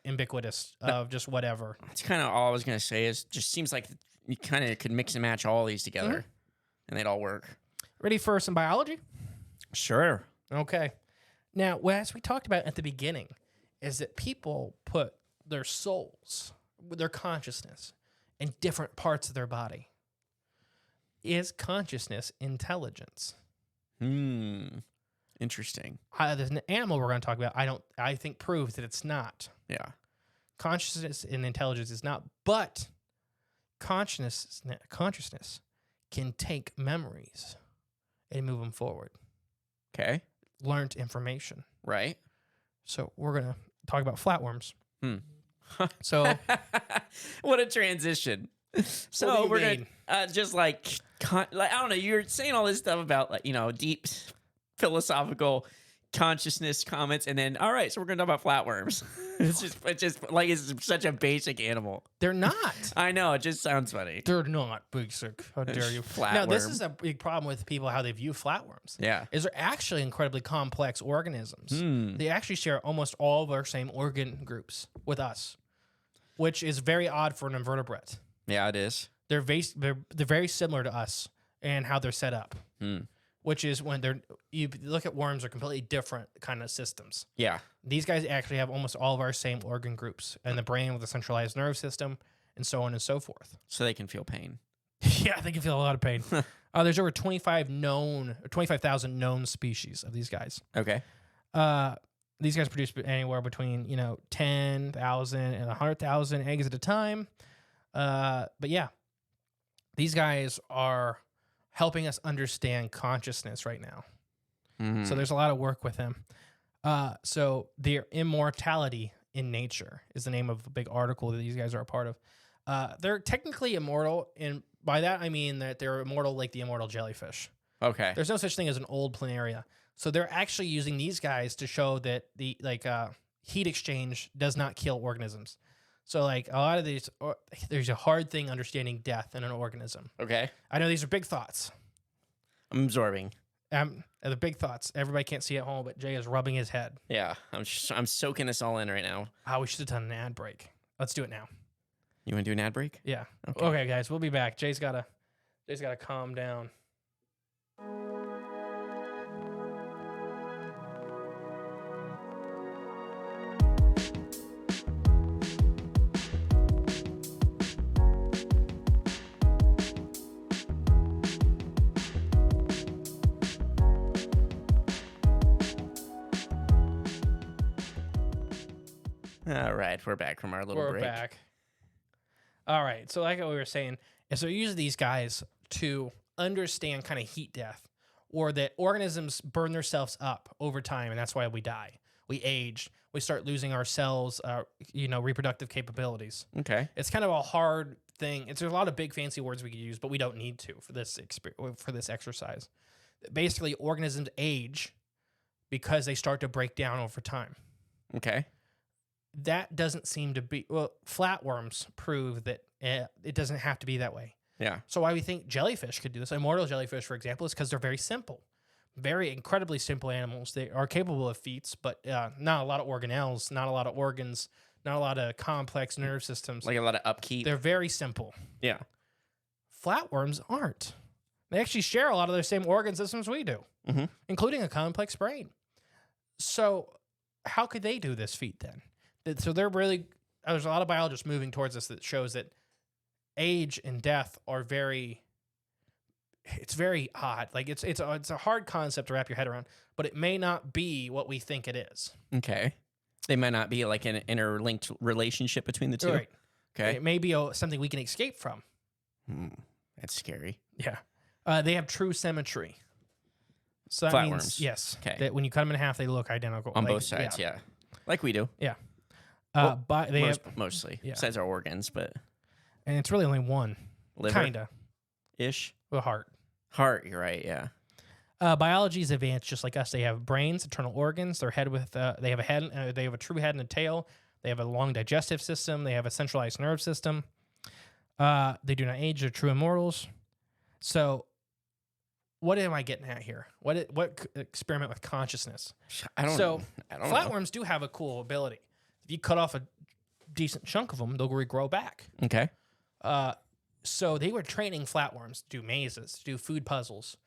ubiquitous of just whatever. That's kind of all I was going to say, is just seems like you kind of could mix and match all these together and they'd all work. Ready for some biology? Sure. Okay. Now, as we talked about at the beginning, is that people put their souls, their consciousness, in different parts of their body. Is consciousness intelligence? Interesting. There's an animal we're going to talk about. I think proves that it's not. Yeah. Consciousness and intelligence is not, but consciousness can take memories and move them forward. Okay. Learned information. Right. So we're going to talk about flatworms. So what a transition. So we're going to just like I don't know, you're saying all this stuff about like, deep philosophical consciousness comments, and then all right, so we're going to talk about flatworms. it's just like it's such a basic animal. They're not. I know, it just sounds funny. They're not basic. How dare you? Now, this is a big problem with people, how they view flatworms. Yeah. Is they're actually incredibly complex organisms. They actually share almost all of our same organ groups with us, which is very odd for an invertebrate. Yeah, it is. They're very similar to us and how they're set up. Which is when you look at worms, are completely different kind of systems. Yeah. These guys actually have almost all of our same organ groups, and the brain with a centralized nerve system, and so on and so forth. So they can feel pain. Yeah, they can feel a lot of pain. There's over 25,000 known species of these guys. Okay. These guys produce anywhere between 10,000 and 100,000 eggs at a time. But yeah, these guys are helping us understand consciousness right now. Mhm. So there's a lot of work with him. So their immortality in nature is the name of a big article that these guys are a part of. They're technically immortal, and by that I mean that they're immortal like the immortal jellyfish. Okay. There's no such thing as an old planaria. So they're actually using these guys to show that the heat exchange does not kill organisms. So like a lot of these, there's a hard thing understanding death in an organism. Okay. I know these are big thoughts. I'm absorbing. The big thoughts. Everybody can't see at home, but Jay is rubbing his head. Yeah. I'm soaking this all in right now. We should have done an ad break. Let's do it now. You want to do an ad break? Yeah. Okay. Okay, guys, we'll be back. Jay's gotta calm down. All right, we're back from our little We're break. back. All right. So like what we were saying, is so we use these guys to understand kind of heat death, or that organisms burn themselves up over time, and that's why we die. We age. We start losing our cells, reproductive capabilities. Okay. It's kind of a hard thing. There's a lot of big fancy words we could use, but we don't need to for this exercise. Basically, organisms age because they start to break down over time. Okay. That doesn't seem to be, flatworms prove that it doesn't have to be that way. Yeah. So why we think jellyfish could do this, immortal jellyfish, for example, is because they're very simple, very incredibly simple animals. They are capable of feats, but not a lot of organelles, not a lot of organs, not a lot of complex nerve systems. Like a lot of upkeep. They're very simple. Yeah. Flatworms aren't. They actually share a lot of the same organ systems we do, including a complex brain. So how could they do this feat then? So they're really, there's a lot of biologists moving towards this that shows that age and death are it's very odd. Like it's a hard concept to wrap your head around, but it may not be what we think it is. Okay. They might not be like an interlinked relationship between the two. Right. Okay. It may be something we can escape from. That's scary. Yeah. They have true symmetry. So that means, Flatworms. yes, Okay. that when you cut them in half, they look identical. On both sides, yeah. Like we do. Yeah. Well, But they have, mostly. Yeah. Besides our organs, but and it's really only one, liver. kinda, Ish. the heart. Heart, you're right, yeah. Biology is advanced just like us. They have brains, internal organs. They have a head. They have a true head and a tail. They have a long digestive system. They have a centralized nerve system. They do not age. They're true immortals. So, what am I getting at here? What experiment with consciousness? I don't know. Flatworms do have a cool ability. If you cut off a decent chunk of them, they'll regrow back. Okay. So they were training flatworms to do mazes, to do food puzzles,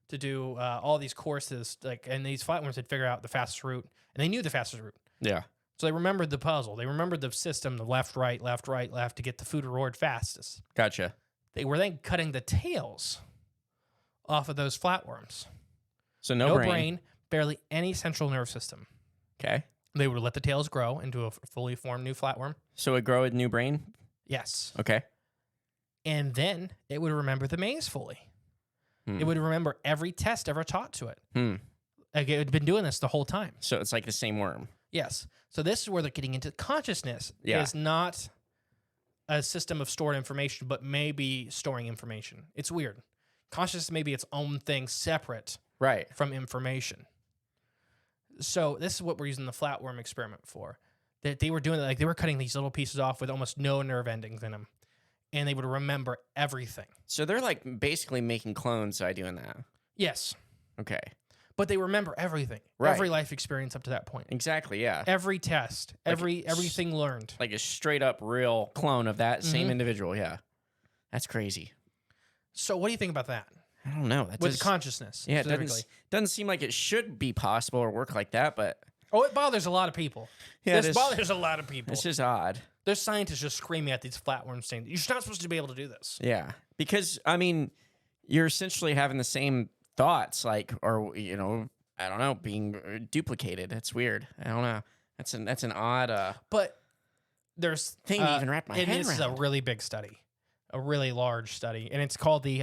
to do all these courses. And these flatworms had figured out the fastest route, and they knew the fastest route. Yeah. So they remembered the puzzle. They remembered the system, the left, right, left to get the food reward fastest. Gotcha. They were then cutting the tails off of those flatworms. So no brain, barely any central nerve system. Okay. They would let the tails grow into a fully formed new flatworm. So it grow a new brain? Yes. Okay. And then it would remember the maze fully. It would remember every test ever taught to it. Like it had been doing this the whole time. So it's like the same worm. Yes. So this is where they're getting into consciousness. Yeah. Is not a system of stored information, but maybe storing information. It's weird. Consciousness may be its own thing separate Right. from information. So this is what we're using the flatworm experiment for. That they were doing, like they were cutting these little pieces off with almost no nerve endings in them, and they would remember everything. So they're like basically making clones by doing that. Yes, Okay. but they remember everything, Right. every life experience up to that point, Exactly, yeah. every test, everything learned. Like a straight up real clone of that same individual, yeah. That's crazy. So what do you think about that I don't know. That with does- consciousness? Yeah, it specifically? doesn't seem like it should be possible or work like that, but Oh, it bothers a lot of people. Yeah, this it is- bothers a lot of people. it's just odd. There's scientists just screaming at these flatworms saying, you're not supposed to be able to do this. Yeah, because I mean, you're essentially having the same thoughts, like, or I don't know, being duplicated. That's weird. I don't know. That's an odd But there's thing to even wrap my and head this is a around. really big study. a really large study, and it's called the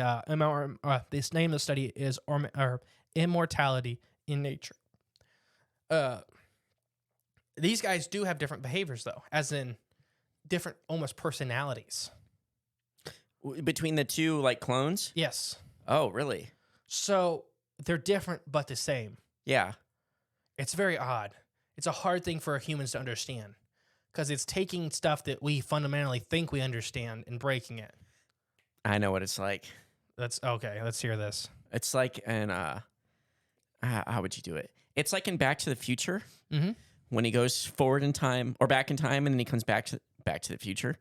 this name of the study is Immortality in Nature. These guys do have different behaviors, though, as in different almost personalities. Between the two, like, clones? Yes. Oh, really? So they're different but the same. Yeah. It's very odd. It's a hard thing for humans to understand because it's taking stuff that we fundamentally think we understand and breaking it. I know what it's like. That's okay. Let's hear this. It's like in, how would you do it? It's like in Back to the Future when he goes forward in time or back in time and then he comes back to the future.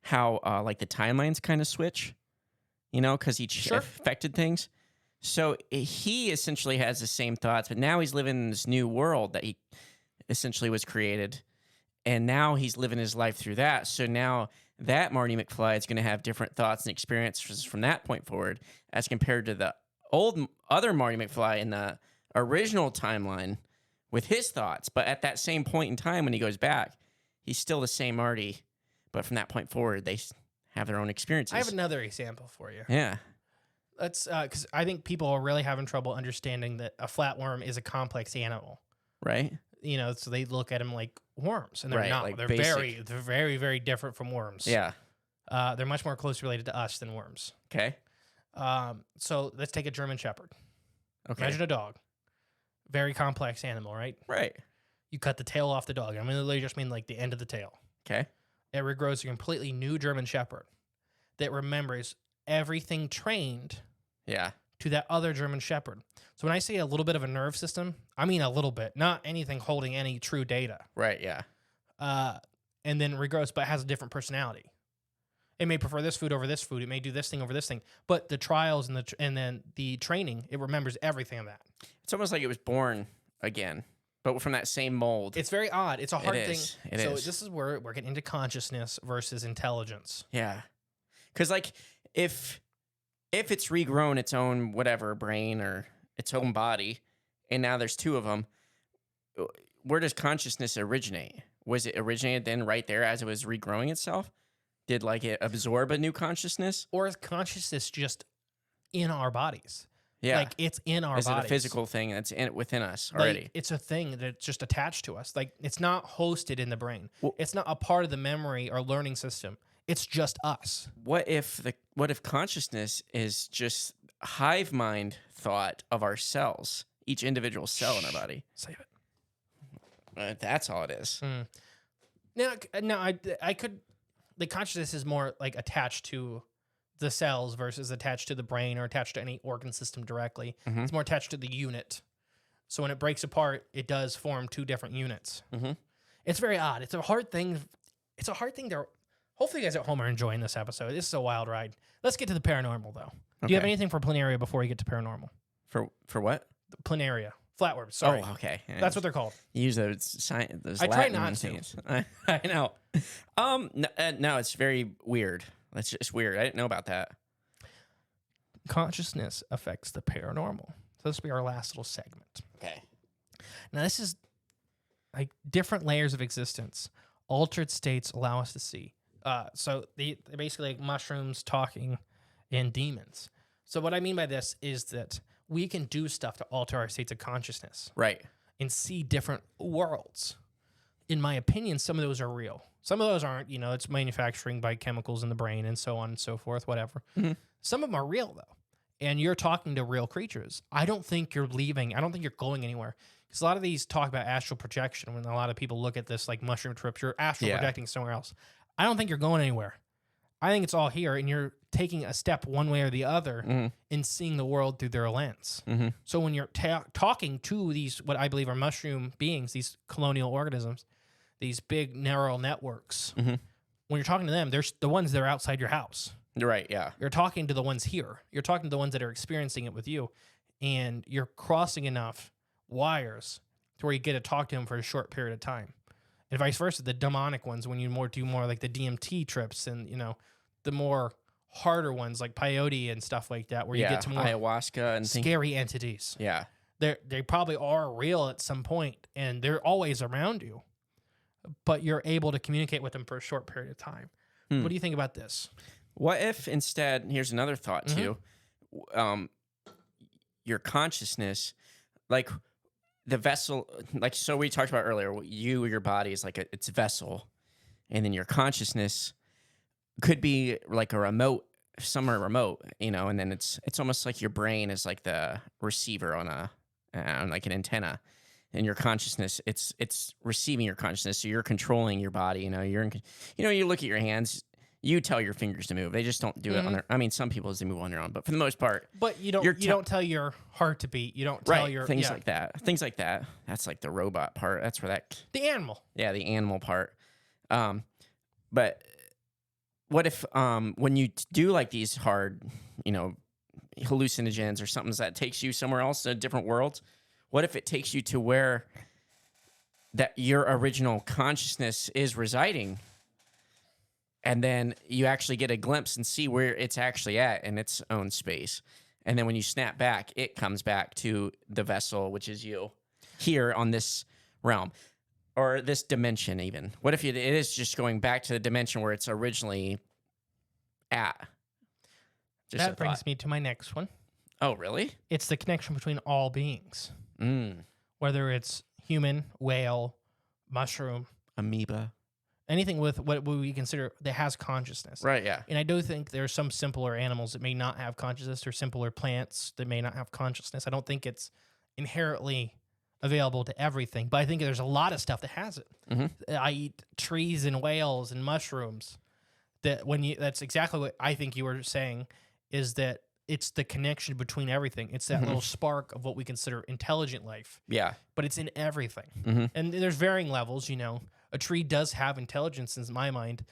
How, like, the timelines kind of switch, you know, because each affected things. So he essentially has the same thoughts, but now he's living in this new world that he essentially was created. And now he's living his life through that. So now that Marty McFly is going to have different thoughts and experiences from that point forward as compared to the other Marty McFly in the original timeline with his thoughts. But at that same point in time when he goes back, he's still the same Marty. But from that point forward, they have their own experiences. I have another example for you. Yeah. That's because I think people are really having trouble understanding that a flatworm is a complex animal. Right. You know, so they look at them like worms, and they're Right, not. like They're basic. very, very different from worms. Yeah. They're much more closely related to us than worms. Okay. So let's take a German Shepherd. Okay. Imagine a dog. Very complex animal, right? Right. You cut the tail off the dog. I mean, literally just mean like the end of the tail. Okay. It regrows a completely new German Shepherd that remembers everything trained Yeah. to that other German Shepherd. So when I say a little bit of a nerve system, I mean a little bit, not anything holding any true data. Right. Yeah. And then regrows, but has a different personality. It may prefer this food over this food. It may do this thing over this thing. But the trials and then the training, it remembers everything of that. It's almost like it was born again, but from that same mold. It's very odd. It's a hard thing. It so is. this is where we're getting into consciousness versus intelligence. Yeah. Because, like, if it's regrown its own whatever brain or its own body, and now there's two of them, where does consciousness originate? Was it originated then right there as it was regrowing itself? Did, like, it absorb a new consciousness? Or is consciousness just in our bodies? Yeah. Like, it's in our Is bodies. it a physical thing that's within us Like, already? it's a thing that's just attached to us. Like, it's not hosted in the brain. Well- It's not a part of the memory or learning system. It's just us. What if consciousness is just hive mind thought of our cells, each individual cell in our body? Save it. That's all it is. Now, I could. The consciousness is more like attached to the cells versus attached to the brain or attached to any organ system directly. Mhm. It's more attached to the unit. So when it breaks apart, it does form two different units. Mhm. It's very odd. It's a hard thing. It's a hard thing to. Hopefully, you guys at home are enjoying this episode. This is a wild ride. Let's get to the paranormal, though. Do you have Okay. anything for planaria before we get to paranormal? For what? Planaria. Flatworms. Sorry. Oh, okay. Yeah, That's what they're called. you use those I try Latin not to. things. I know. No, it's very weird. That's just weird. I didn't know about that. Consciousness affects the paranormal. So this will be our last little segment. Okay. Now, this is like different layers of existence. Altered states allow us to see. So they're basically like mushrooms, talking, and demons. So what I mean by this is that we can do stuff to alter our states of consciousness Right. and see different worlds. In my opinion, some of those are real. Some of those aren't. You know, it's manufacturing by chemicals in the brain and so on and so forth, whatever. Mhm. Some of them are real, though. And you're talking to real creatures. I don't think you're leaving. I don't think you're going anywhere. Because a lot of these talk about astral projection when a lot of people look at this like mushroom trips, you're astral projecting somewhere else. I don't think you're going anywhere. I think it's all here, and you're taking a step one way or the other in seeing the world through their lens. So when you're talking to these, what I believe are mushroom beings, these colonial organisms, these big neural networks, when you're talking to them, there's the ones that are outside your house. You're right. Yeah. You're talking to the ones here. You're talking to the ones that are experiencing it with you, and you're crossing enough wires to where you get to talk to them for a short period of time. And vice versa, the demonic ones, when you do more like the DMT trips and, you know, the more harder ones like peyote and stuff like that, where you get to more ayahuasca and scary entities. Yeah. They probably are real at some point, and they're always around you, but you're able to communicate with them for a short period of time. What do you think about this? What if instead, here's another thought Mm-hmm. too, your consciousness, like the vessel, like, so we talked about earlier, your body is like it's a vessel, and then your consciousness could be like a remote, somewhere remote, and then it's almost like your brain is like the receiver on like an antenna, and your consciousness, it's receiving your consciousness, so you're controlling your body. You look at your hands, you tell your fingers to move. They just don't do it on their. I mean, some people they move on their own, but for the most part, But you don't tell your heart to beat. You don't tell your things like that. Things like that. That's like the robot part. That's where the animal. the animal part. But what if when you do like these hard, hallucinogens or something that takes you somewhere else, a different world? What if it takes you to where that your original consciousness is residing? And then you actually get a glimpse and see where it's actually at in its own space. And then when you snap back, it comes back to the vessel, which is you, here on this realm or this dimension even. What if it is just going back to the dimension where it's originally at? Just That brings me to my next one. Oh, really? It's the connection between all beings, whether it's human, whale, mushroom, Amoeba. anything with what we consider that has consciousness. Right, yeah. And I do think there are some simpler animals that may not have consciousness, or simpler plants that may not have consciousness. I don't think it's inherently available to everything, but I think there's a lot of stuff that has it. I eat trees and whales and mushrooms. That's exactly what I think you were saying, is that it's the connection between everything. It's that little spark of what we consider intelligent life. Yeah. But it's in everything. And there's varying levels, A tree does have intelligence in my mind.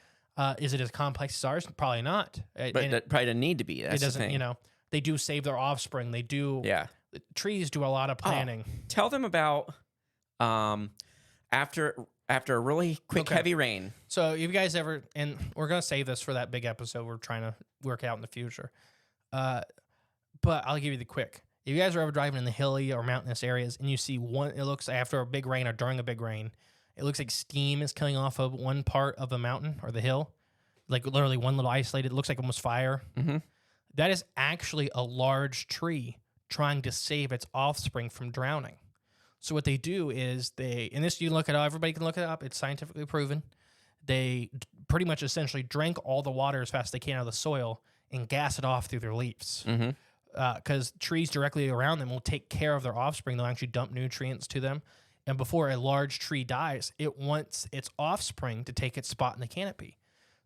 Is it as complex as ours? Probably not. But that probably doesn't need to be. That's it doesn't, the thing. They do save their offspring. They do. Yeah. Trees do a lot of planning. Tell them about after a really quick, heavy rain. So if you guys ever, and we're going to save this for that big episode we're trying to work out in the future. But I'll give you the quick. If you guys are ever driving in the hilly or mountainous areas and you see it looks after a big rain or during a big rain, it looks like steam is coming off of one part of a mountain or the hill, like literally one little isolated. It looks like almost fire. That is actually a large tree trying to save its offspring from drowning. So what they do is and this you can look it up, everybody can look it up, it's scientifically proven. They pretty much essentially drink all the water as fast as they can out of the soil and gas it off through their leaves. Because trees directly around them will take care of their offspring. They'll actually dump nutrients to them. And before a large tree dies, it wants its offspring to take its spot in the canopy.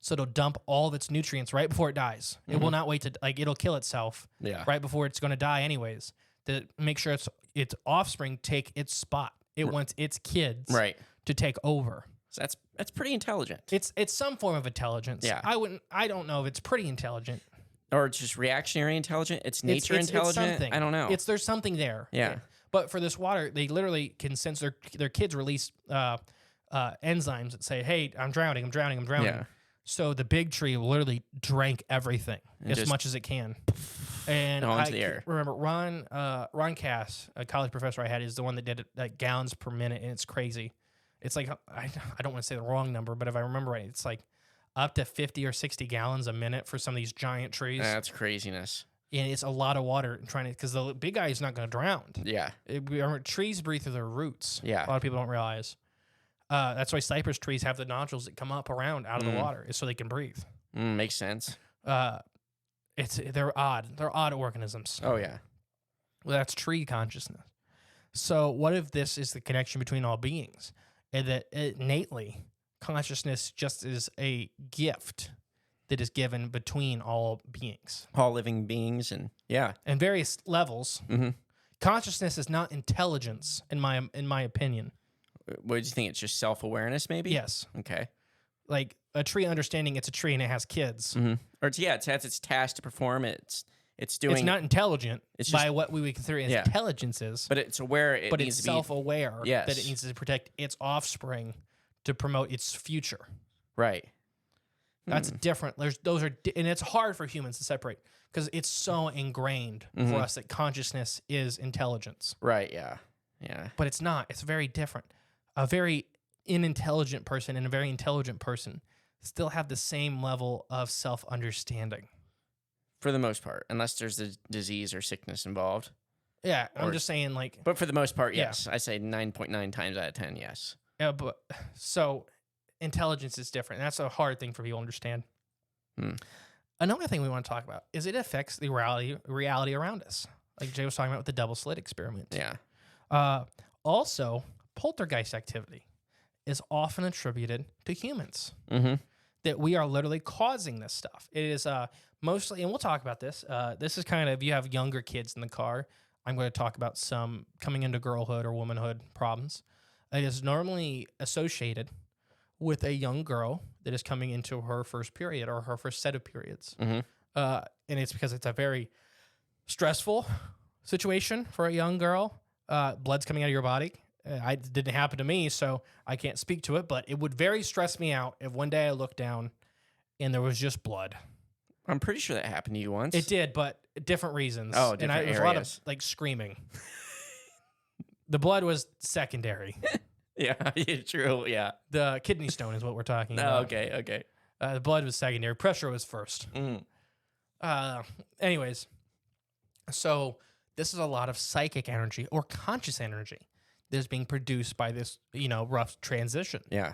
So it'll dump all of its nutrients right before it dies. It will not wait it'll kill itself right before it's going to die anyways, to make sure its offspring take its spot. It wants its kids to take over. So that's pretty intelligent. It's some form of intelligence. Yeah. I don't know if it's pretty intelligent. Or it's just reactionary intelligent. It's nature intelligent. It's something. I don't know. There's something there. Yeah. But for this water, they literally can sense their kids release enzymes that say, "Hey, I'm drowning. Yeah. So the big tree literally drank everything as just much as it can. And into I the air. remember Ron Cass, a college professor I had, is the one that did it like gallons per minute, and it's crazy. It's like I don't want to say the wrong number, but if I remember right, it's like up to 50 or 60 gallons a minute for some of these giant trees. That's craziness. And it's a lot of water because the big guy is not going to drown. Yeah. Trees breathe through their roots. Yeah. A lot of people don't realize. That's why cypress trees have the nodules that come up around out of the water, is so they can breathe. Makes sense. They're odd. They're odd organisms. Oh, yeah. Well, that's tree consciousness. So what if this is the connection between all beings? And that innately, consciousness just is a gift that is given between all beings. All living beings and various levels. Consciousness is not intelligence, in my opinion. What do you think? It's just self-awareness, maybe? Yes. Okay. Like a tree understanding it's a tree and it has kids. Or it has its task to perform. It's doing. It's not intelligent It's by just- what we would consider as intelligence is. But it's aware. It But needs it's to be self-aware Yes. that it needs to protect its offspring to promote its future. right. That's different. And it's hard for humans to separate because it's so ingrained for us that consciousness is intelligence. Right. Yeah. Yeah. But it's not. It's very different. A very unintelligent person and a very intelligent person still have the same level of self-understanding. For the most part, unless there's a disease or sickness involved. Yeah, Or- I'm just saying, like, But for the most part, Yeah. yes. I say 9.9 times out of 10, yes. yeah, but so intelligence is different. That's a hard thing for people to understand. Hmm. Another thing we want to talk about is it affects the reality around us, like Jay was talking about with the double slit experiment. Yeah. Also, poltergeist activity is often attributed to humans. Mm-hmm. That we are literally causing this stuff. It is mostly, and we'll talk about this. This is kind of, if you have younger kids in the car, I'm going to talk about some coming into girlhood or womanhood problems. It is normally associated with a young girl that is coming into her first period or her first set of periods. Mm-hmm. And it's because it's a very stressful situation for a young girl. Blood's coming out of your body. It didn't happen to me, so I can't speak to it, but it would very stress me out if one day I looked down and there was just blood. I'm pretty sure that happened to you once. It did, but different reasons. Oh, and different it was a lot of areas. like screaming. The blood was secondary. Yeah, true. Yeah. The kidney stone is what we're talking No, about. okay. The blood was secondary. Pressure was first. Mm. Anyways, so this is a lot of psychic energy or conscious energy that is being produced by this, rough transition. Yeah.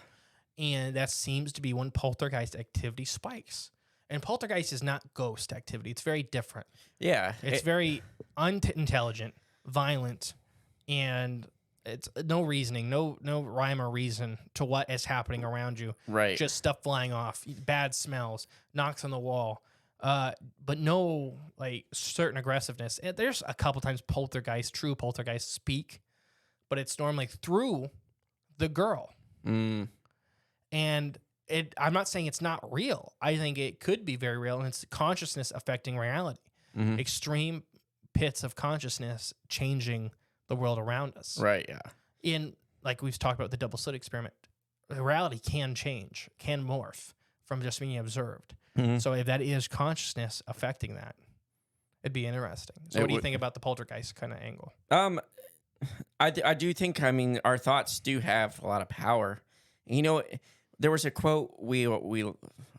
And that seems to be when poltergeist activity spikes. And poltergeist is not ghost activity. It's very different. Yeah. It's very unintelligent, violent, and it's no reasoning, no rhyme or reason to what is happening around you. right. Just stuff flying off, bad smells, knocks on the wall, but no like certain aggressiveness. And there's a couple times true poltergeist speak, but it's normally through the girl. Mm. And I'm not saying it's not real. I think it could be very real, and it's consciousness affecting reality. Mhm. Extreme pits of consciousness changing the world around us. Right. Yeah. In like we've talked about the double slit experiment, reality can change, can morph from just being observed. Mhm. So if that is consciousness affecting that, it'd be interesting. So It what do you would- think about the poltergeist kind of angle? I do think, our thoughts do have a lot of power. There was a quote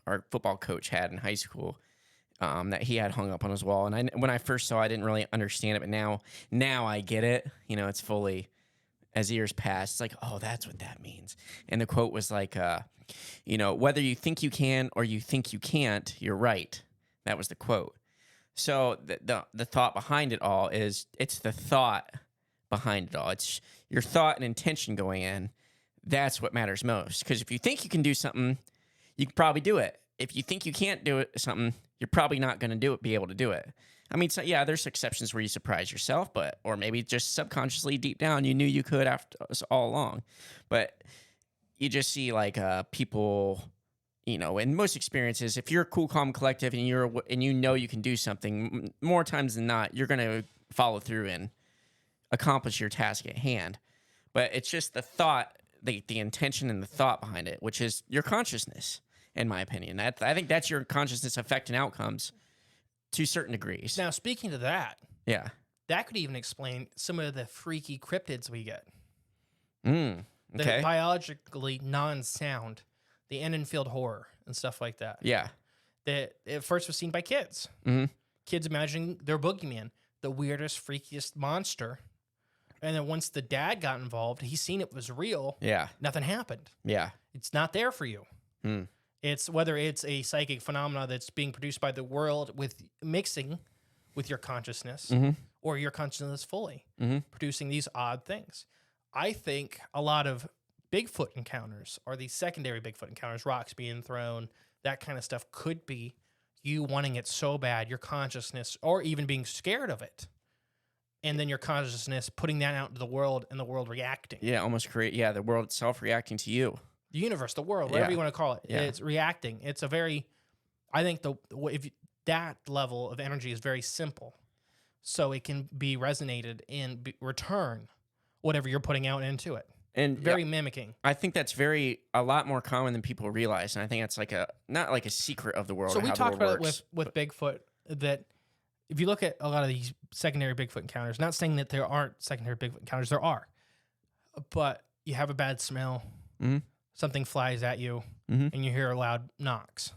our football coach had in high school that he had hung up on his wall. And when I first saw it, I didn't really understand it. But now I get it. It's fully, as years pass, it's like, oh, that's what that means. And the quote was like, whether you think you can or you think you can't, you're right. That was the quote. So the thought behind it all is it's the thought behind it all. It's your thought and intention going in. That's what matters most. Because if you think you can do something, you can probably do it. If you think you can't do something, you're probably not going to be able to do it. I mean, so yeah, there's exceptions where you surprise yourself, or maybe just subconsciously deep down you knew you could after all along. But you just see like people, in most experiences, if you're cool, calm, collective, and you can do something, more times than not, you're going to follow through and accomplish your task at hand. But it's just the thought, the intention and the thought behind it, which is your consciousness, in my opinion. I think that's your consciousness affecting outcomes to certain degrees. Now, speaking to that, Yeah. that could even explain some of the freaky cryptids we get. Okay. The biologically non-sound, the Enfield horror and stuff like that. Yeah. That at first was seen by kids. Mhm. Kids imagining their boogeyman, the weirdest, freakiest monster. And then once the dad got involved, he seen it was real. Yeah. Nothing happened. Yeah. It's not there for you. Hmm. It's whether it's a psychic phenomena that's being produced by the world with mixing with your consciousness or your consciousness fully producing these odd things. I think a lot of Bigfoot encounters or these secondary Bigfoot encounters, rocks being thrown, that kind of stuff could be you wanting it so bad, your consciousness, or even being scared of it. And then your consciousness putting that out into the world and the world reacting. Yeah. Almost create. Yeah. The world itself reacting to you. The universe, the world, whatever Yeah. you want to call it. Yeah. It's reacting. It's a very, I think that level of energy is very simple. So it can be resonated and return whatever you're putting out into it. And Very mimicking. I think that's a lot more common than people realize. And I think that's not like a secret of the world. So or we how the talked world about it works. with Bigfoot, that if you look at a lot of these secondary Bigfoot encounters, not saying that there aren't secondary Bigfoot encounters, there are. But you have a bad smell. something flies at you and you hear loud knocks.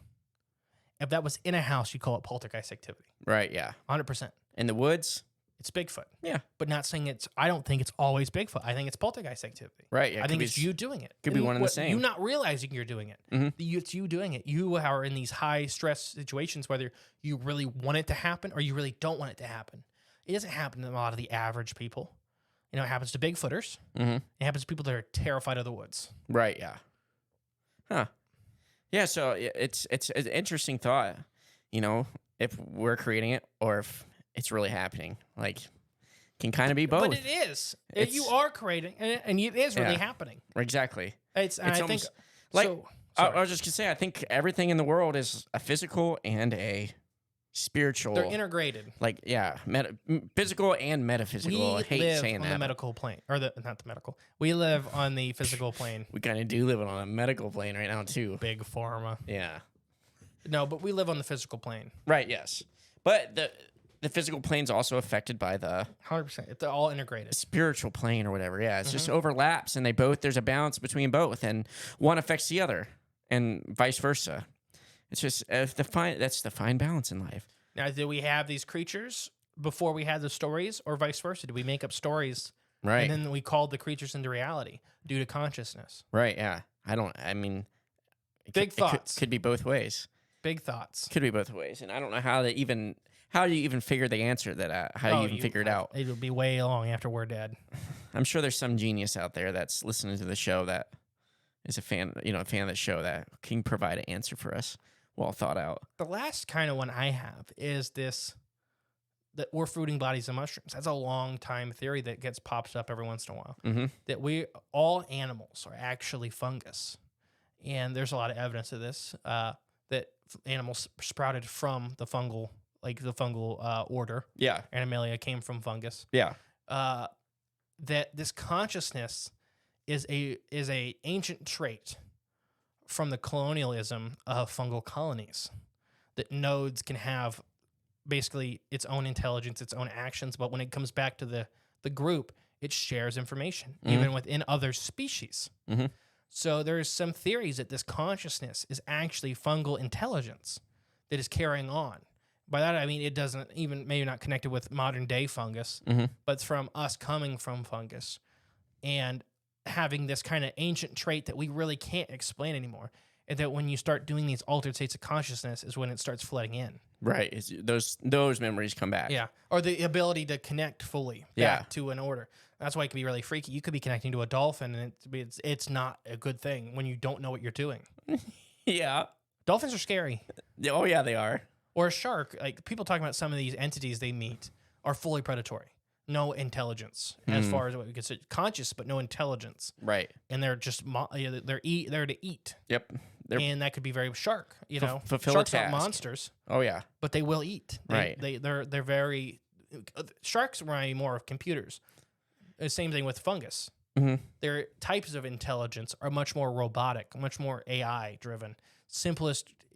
If that was in a house, you call it poltergeist activity. Right. Yeah. 100%. In the woods. It's Bigfoot. Yeah. But not saying I don't think it's always Bigfoot. I think it's poltergeist activity. Right. Yeah, I think it's you doing it. Could be one and the same. You not realizing you're doing it. It's you doing it. You are in these high stress situations, whether you really want it to happen or you really don't want it to happen. It doesn't happen to a lot of the average people. You know, it happens to Bigfooters. It happens to people that are terrified of the woods. Right. Yeah. Huh. Yeah. So it's an interesting thought, you know, if we're creating it or if it's really happening. Like, can kind of be both. But it is. You are creating, and it is really happening. Exactly. It's I think like so, I was just gonna say, I think everything in the world is a physical and a spiritual. they're integrated. Like physical and metaphysical. I hate live saying on that. the medical plane, or not the medical. We live on the physical plane. We kind of do live on a medical plane right now too. Big pharma. Yeah. No, but we live on the physical plane. Right. Yes. But the physical plane's also affected by the 100%. They're all integrated. spiritual plane or whatever. Yeah, it's just overlaps, and there's a balance between both, and one affects the other, and vice versa. It's just that's the fine balance in life. Now, did we have these creatures before we had the stories, or vice versa? Did we make up stories, Right. and then we called the creatures into reality due to consciousness? Right. Yeah. I mean, Big thoughts. Could be both ways. Big thoughts. Could be both ways, and I don't know how do you even figure the answer to that? How do you even figure it out? It'll be way long after we're dead. I'm sure there's some genius out there that's listening to the show that is a fan of the show that can provide an answer for us, well thought out. The last kind of one I have is this, that we're fruiting bodies of mushrooms. That's a long time theory that gets pops up every once in a while. That all animals are actually fungus. And there's a lot of evidence of this, that animals sprouted from the fungal order. Yeah. Animalia came from fungus. Yeah. That this consciousness is a ancient trait from the colonialism of fungal colonies. That nodes can have basically its own intelligence, its own actions, but when it comes back to the group, it shares information, even within other species. So there's some theories that this consciousness is actually fungal intelligence that is carrying on. By that, I mean, it doesn't even, maybe not connected with modern day fungus, but it's from us coming from fungus and having this kind of ancient trait that we really can't explain anymore. And that when you start doing these altered states of consciousness is when it starts flooding in. Right. Those memories come back. Yeah. Or the ability to connect fully back to an order. That's why it can be really freaky. You could be connecting to a dolphin, and it's not a good thing when you don't know what you're doing. Yeah. Dolphins are scary. Oh, yeah, they are. Or a shark. Like, people talking about some of these entities they meet are fully predatory. No intelligence as far as what we consider conscious, but no intelligence. Right. And they're just they're to eat. Yep. And that could be very shark. You know, fulfill a sharks task. aren't monsters. Oh yeah. But they will eat. Right. They're very sharks remind me more of computers. The same thing with fungus. Their types of intelligence are much more robotic, much more AI driven.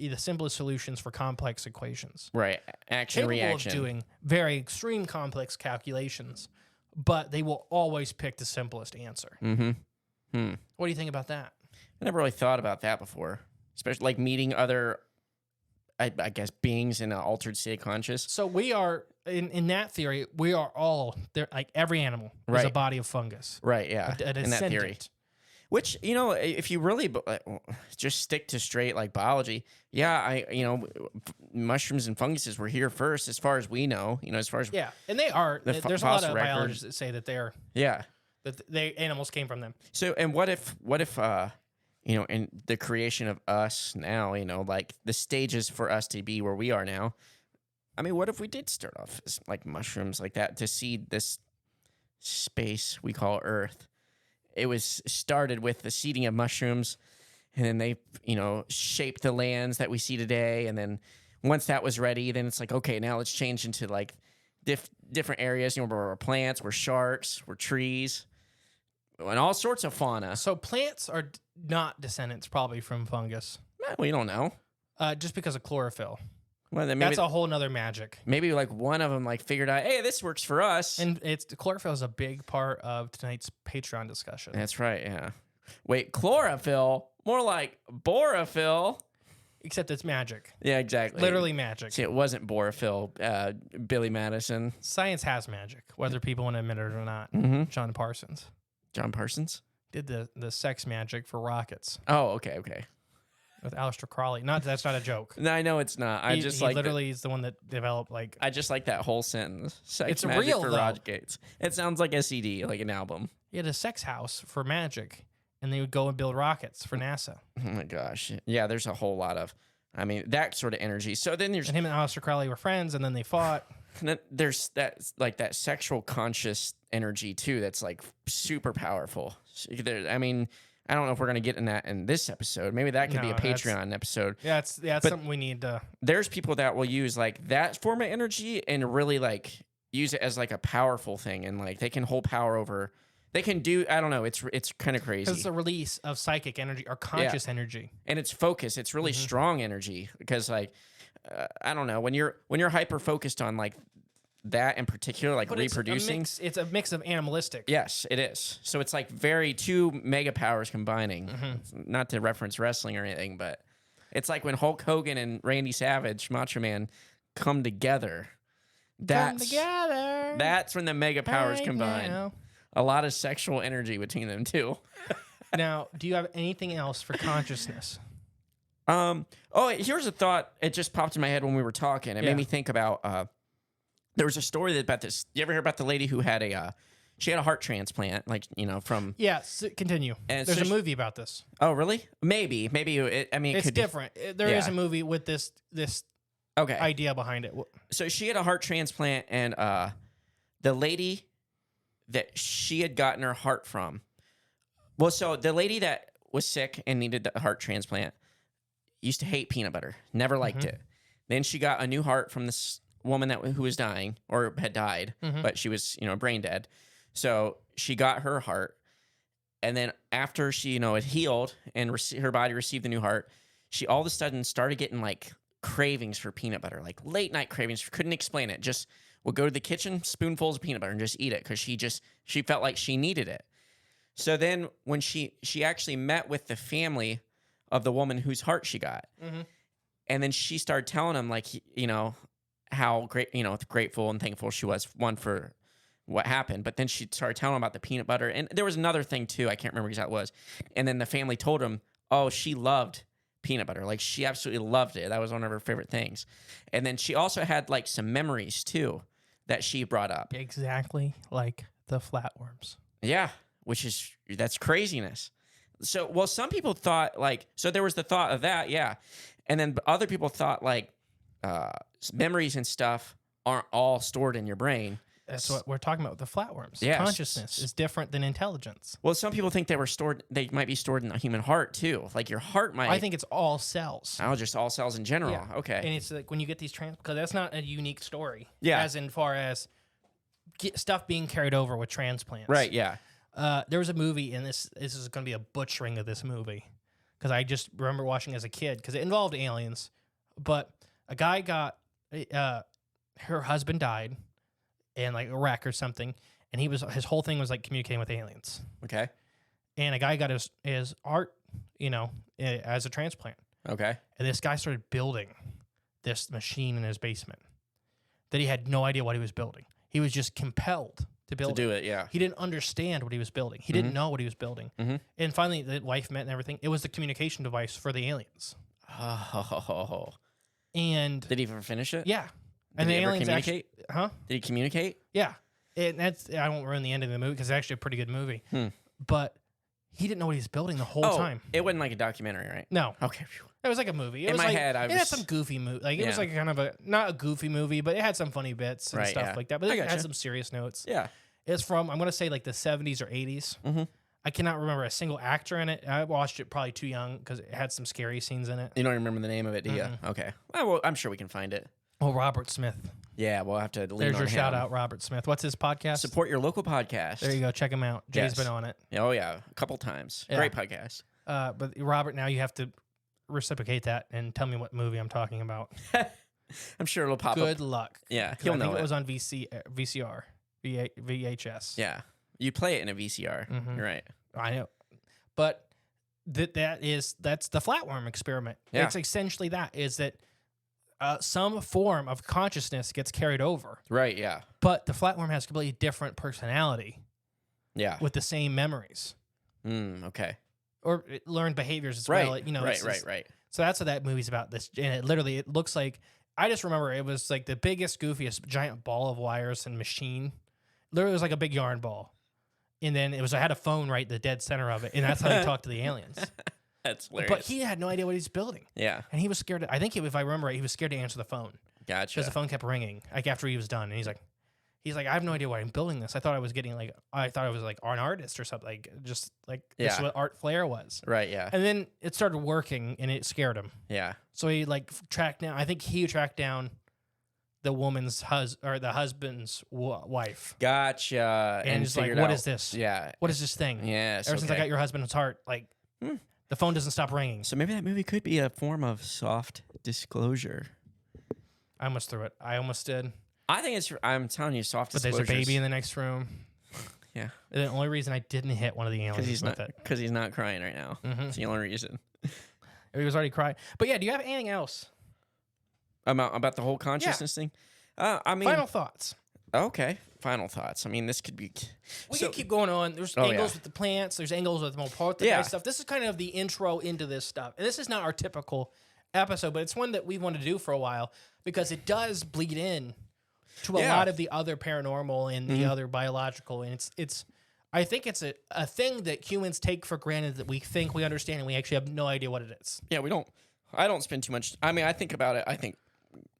The simplest solutions for complex equations. Right. Action, Capable reaction. of doing very extreme complex calculations, but they will always pick the simplest answer. What do you think about that? I never really thought about that before, especially like meeting other, I guess, beings in an altered state of conscious. So we are, in that theory, we are all, like every animal is a body of fungus. Right, yeah, A in that theory. descendant. Which, if you really just stick to straight like biology, mushrooms and funguses were here first, as far as we know. As far as and they are. There's a lot of fossil biologists that say that they're that animals came from them. So, and what if in the creation of us now, like the stages for us to be where we are now. I mean, what if we did start off as like mushrooms like that to seed this space we call Earth? It was started with the seeding of mushrooms, and then they, shaped the lands that we see today. And then once that was ready, then it's like, okay, now let's change into like different areas. We're plants, we're sharks, we're trees, and all sorts of fauna. So plants are not descendants probably from fungus. We don't know. Just because of chlorophyll. Well, then maybe that's a whole nother magic. Maybe like one of them like figured out, hey, this works for us. And chlorophyll is a big part of tonight's Patreon discussion. That's right. Yeah. Wait, chlorophyll? More like borophyll. Except it's magic. Yeah, exactly. Literally magic. See, it wasn't borophyll, Billy Madison. Science has magic, whether people want to admit it or not. John Parsons John Parsons? did the sex magic for rockets Oh, okay. with Aleister Crowley. That's not a joke. No, I know it's not. He literally is the one that developed I just like that whole sentence. Sex It's magic real, for though. rockets. It sounds like a CD, like an album. he had a sex house for magic, and they would go and build rockets for NASA. Oh my gosh. Yeah, there's a whole lot of, that sort of energy. So then there's And him and Aleister Crowley were friends, and then they fought. there's that sexual conscious energy too. That's like super powerful. So I don't know if we're gonna get in that in this episode. Maybe that could be No, a that's- Patreon episode. Yeah, it's But- something we need to. There's people that will use like that form of energy and really like use it as like a powerful thing, and like they can hold power over. They can do. I don't know. It's kind of crazy. Because it's a release of psychic energy or conscious energy. And it's focus. It's really strong energy because like I don't know, when you're hyper focused on like that in particular, like But reproducing. it's a mix of animalistic. Yes, it is. So it's like very two mega powers combining. Not to reference wrestling or anything, but it's like when Hulk Hogan and Randy Savage, Macho Man, come together. Come together. That's when the mega powers right combine. now. A lot of sexual energy between them too. Now, do you have anything else for consciousness? Oh, here's a thought. It just popped in my head when we were talking. It Yeah. made me think about. There was a story about this. You ever hear about the lady who had she had a heart transplant, like from. Yeah, continue. And There's so a movie about this. Oh, really? Maybe. It It's could be- different. There is Yeah. a movie with this Okay. idea behind it. So she had a heart transplant, and the lady that she had gotten her heart from. Well, so the lady that was sick and needed the heart transplant used to hate peanut butter, never liked it. Then she got a new heart from this woman who was dying or had died, but she was brain dead. So she got her heart, and then after she had healed and her body received the new heart, she all of a sudden started getting like cravings for peanut butter, like late night cravings. Couldn't explain it. Just would go to the kitchen, spoonfuls of peanut butter, and just eat it because she felt like she needed it. So then when she actually met with the family of the woman whose heart she got, and then she started telling them like how great grateful and thankful she was, one, for what happened, but then she started telling them about the peanut butter, and there was another thing too. I can't remember exactly what it was. And then the family told him, oh, she loved peanut butter. Like she absolutely loved it. That was one of her favorite things. And then she also had like some memories too that she brought up. Exactly like the flatworms. Yeah, that's craziness. So, well, some people thought so there was the thought of that, yeah. And then other people thought like memories and stuff aren't all stored in your brain. That's what we're talking about with the flatworms. Yes. Consciousness is different than intelligence. Well, some people think they might be stored in the human heart too. Like your heart might. I think it's all cells. Oh, just all cells in general. Yeah. Okay. And it's like when you get these because that's not a unique story. Yeah. As in far as stuff being carried over with transplants. Right, yeah. There was a movie, and this is going to be a butchering of this movie because I just remember watching as a kid because it involved aliens. But a guy got her husband died in like a wreck or something, and his whole thing was like communicating with aliens. Okay. And a guy got his heart, as a transplant. Okay. And this guy started building this machine in his basement that he had no idea what he was building. He was just compelled to build To do it, yeah. He didn't understand what he was building. He didn't know what he was building. And finally, the wife met and everything. It was the communication device for the aliens. Oh. And Did he ever finish it? yeah, Did and the he ever aliens communicate? actually, Did he communicate? Yeah, and I won't ruin the end of the movie because it's actually a pretty good movie. But he didn't know what he was building the whole time. It wasn't like a documentary, right? No, Okay. it was like a movie. It In was my like, head, it had some goofy movie. Like it was Yeah. like kind of not a goofy movie, but it had some funny bits and Right, stuff yeah. like that. But I it gotcha. had some serious notes. Yeah. It's from, I'm going to say like the 70s or 80s. I cannot remember a single actor in it. I watched it probably too young because it had some scary scenes in it. You don't remember the name of it, do you? Okay. Well, I'm sure we can find it. Oh, Robert Smith. Yeah, we'll have to lean There's on your him. shout out, Robert Smith. What's his podcast? Support your local podcast. There you go. Check him out. Jay's Yes. been on it. Oh, yeah. A couple times. Yeah. Great podcast. But Robert, now you have to reciprocate that and tell me what movie I'm talking about. I'm sure it'll pop Good up. luck. Yeah, 'Cause he'll I think know it it. was on VHS. Yeah. You play it in a VCR. You're right. I know. but that's the flatworm experiment. Yeah. It's essentially that is that some form of consciousness gets carried over, Right. Yeah. but the flatworm has a completely different personality Yeah. with the same memories Okay. or learned behaviors as Right. well. Right. So that's what that movie's about. This and it looks like I just remember it was like the biggest, goofiest, giant ball of wires and machine. Literally, it was like a big yarn ball, and then I had a phone right in the dead center of it, and that's how he talked to the aliens. That's hilarious. But he had no idea what he's building, Yeah. and he was scared. I think if I remember right, he was scared to answer the phone Gotcha. because the phone kept ringing like after he was done, and he's like, I have no idea why I'm building this. I thought I was like an artist or something, like just like this is Yeah. what art flair was. Right. Yeah. And then it started working, and it scared him. Yeah. So he tracked down. I think he tracked down the woman's the husband's wife, Gotcha. and he's like, figured "What out- is this? Yeah. What is this thing? Yes. Ever since I got your husband's heart, the phone doesn't stop ringing." So maybe that movie could be a form of soft disclosure. I almost threw it. I almost did. I think it's. I'm telling you, soft But disclosure. there's a baby in the next room. Yeah. The only reason I didn't hit one of the aliens Because he's not crying right now. Mhm. That's the only reason. He was already crying. But yeah, do you have anything else? About the whole consciousness thing. I mean, Final thoughts. okay. Final thoughts. I mean, this could be. We so- can keep going on. There's Oh, angles yeah. with the plants. There's angles with more Yeah. stuff. This is kind of the intro into this stuff. And this is not our typical episode, but it's one that we wanted to do for a while because it does bleed in to a Yeah. lot of the other paranormal and the other biological. And it's I think it's a thing that humans take for granted that we think we understand and we actually have no idea what it is. Yeah, we don't. I don't spend too much. I mean, I think about it. I think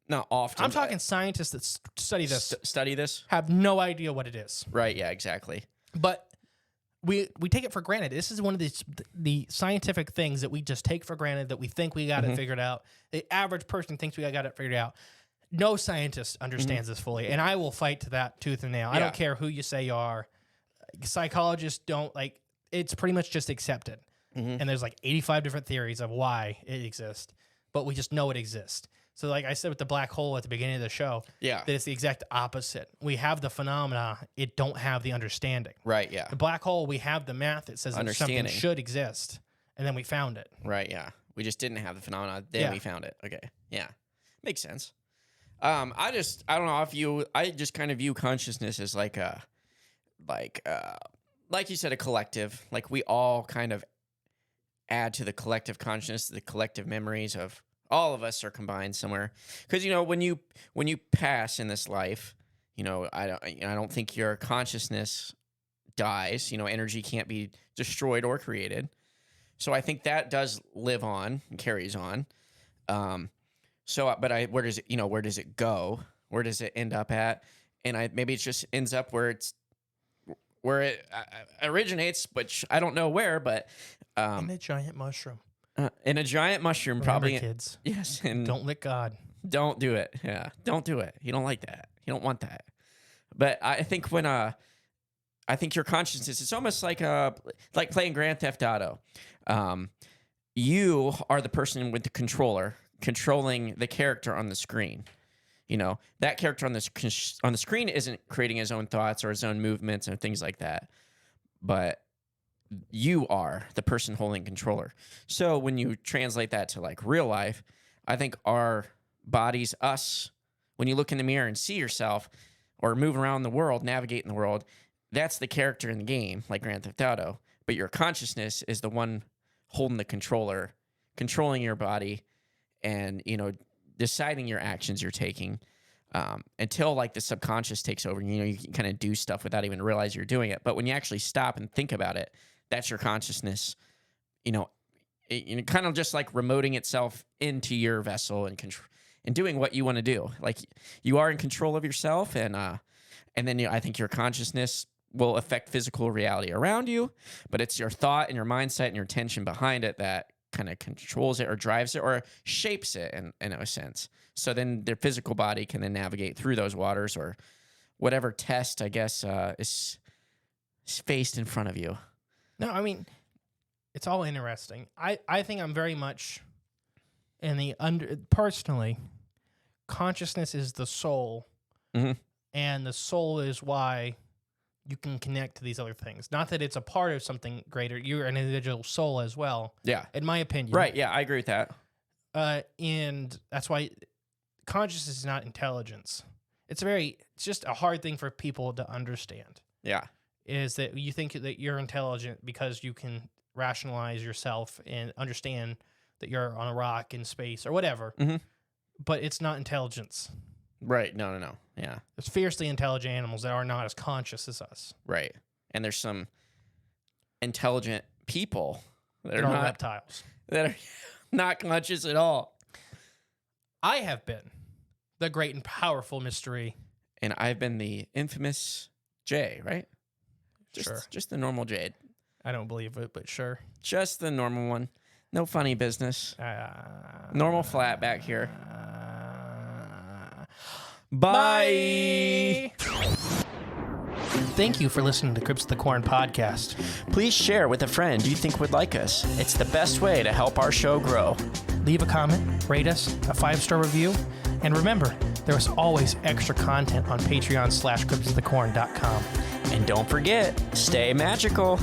not often. I'm talking scientists that study this Study this. have no idea what it is. Right. Yeah. Exactly. But we take it for granted. This is one of the scientific things that we just take for granted that we think we got it figured out. The average person thinks we got it figured out. No scientist understands this fully, and I will fight to that tooth and nail. I Yeah. don't care who you say you are. Psychologists don't it's pretty much just accepted. And there's 85 different theories of why it exists, but we just know it exists. So like I said with the black hole at the beginning of the show, Yeah. that it's the exact opposite. We have the phenomena, it don't have the understanding. Right. Yeah. The black hole, we have the math that says that something Understanding. should exist, and then we found it. Right. Yeah. We just didn't have the phenomena. Then Yeah. we found it. Okay. Yeah. Makes sense. I don't know I just kind of view consciousness as like you said, a collective. Like we all kind of add to the collective consciousness, the collective memories of all of us are combined somewhere. Because when you pass in this life, I don't think your consciousness dies. Energy can't be destroyed or created. So I think that does live on and carries on. Where does it go? Where does it end up at? And maybe it just ends up where it originates, which I don't know where, but In a giant mushroom. in a giant mushroom, Remember, probably. kids, Yes, and don't lick God. don't do it. Yeah, don't do it. You don't like that. You don't want that. But I think I think your consciousness, it's almost like playing Grand Theft Auto. You are the person with the controller controlling the character on the screen. That character on the screen isn't creating his own thoughts or his own movements and things like that. But you are the person holding controller. So when you translate that to real life, I think our bodies, us, when you look in the mirror and see yourself or move around the world, navigate in the world, that's the character in the game, like Grand Theft Auto. But your consciousness is the one holding the controller, controlling your body, and deciding your actions you're taking until the subconscious takes over. You can kind of do stuff without even realize you're doing it. But when you actually stop and think about it, that's your consciousness. Kind of just like remoting itself into your vessel and doing what you want to do. Like you are in control of yourself, and then I think your consciousness will affect physical reality around you. But it's your thought and your mindset and your intention behind it that kind of controls it or drives it or shapes it in a sense. So then their physical body can then navigate through those waters or whatever test, I guess, is faced in front of you. No, I mean, it's all interesting. I think I'm very much in personally, consciousness is the soul, Mhm. and the soul is why you can connect to these other things. Not that it's a part of something greater. You're an individual soul as well. Yeah. In my opinion. Right. Yeah, I agree with that. And that's why consciousness is not intelligence. It's just a hard thing for people to understand. Yeah. Is that you think that you're intelligent because you can rationalize yourself and understand that you're on a rock in space or whatever. Mm-hmm. But it's not intelligence. Right. No. Yeah. There's fiercely intelligent animals that are not as conscious as us. Right. And there's some intelligent people that They're are all not reptiles. that are not conscious at all. I have been the great and powerful mystery. And I've been the infamous Jay, right? Sure. Just the normal Jade. I don't believe it, but sure. Just the normal one. No funny business. Normal flat back here. Bye. Thank you for listening to Cryptids of the Corn podcast. Please share with a friend you think would like us. It's the best way to help our show grow. Leave a comment, rate us, a 5-star review, and remember, there is always extra content on Patreon/CryptidsOfTheCorn.com. And don't forget, stay magical.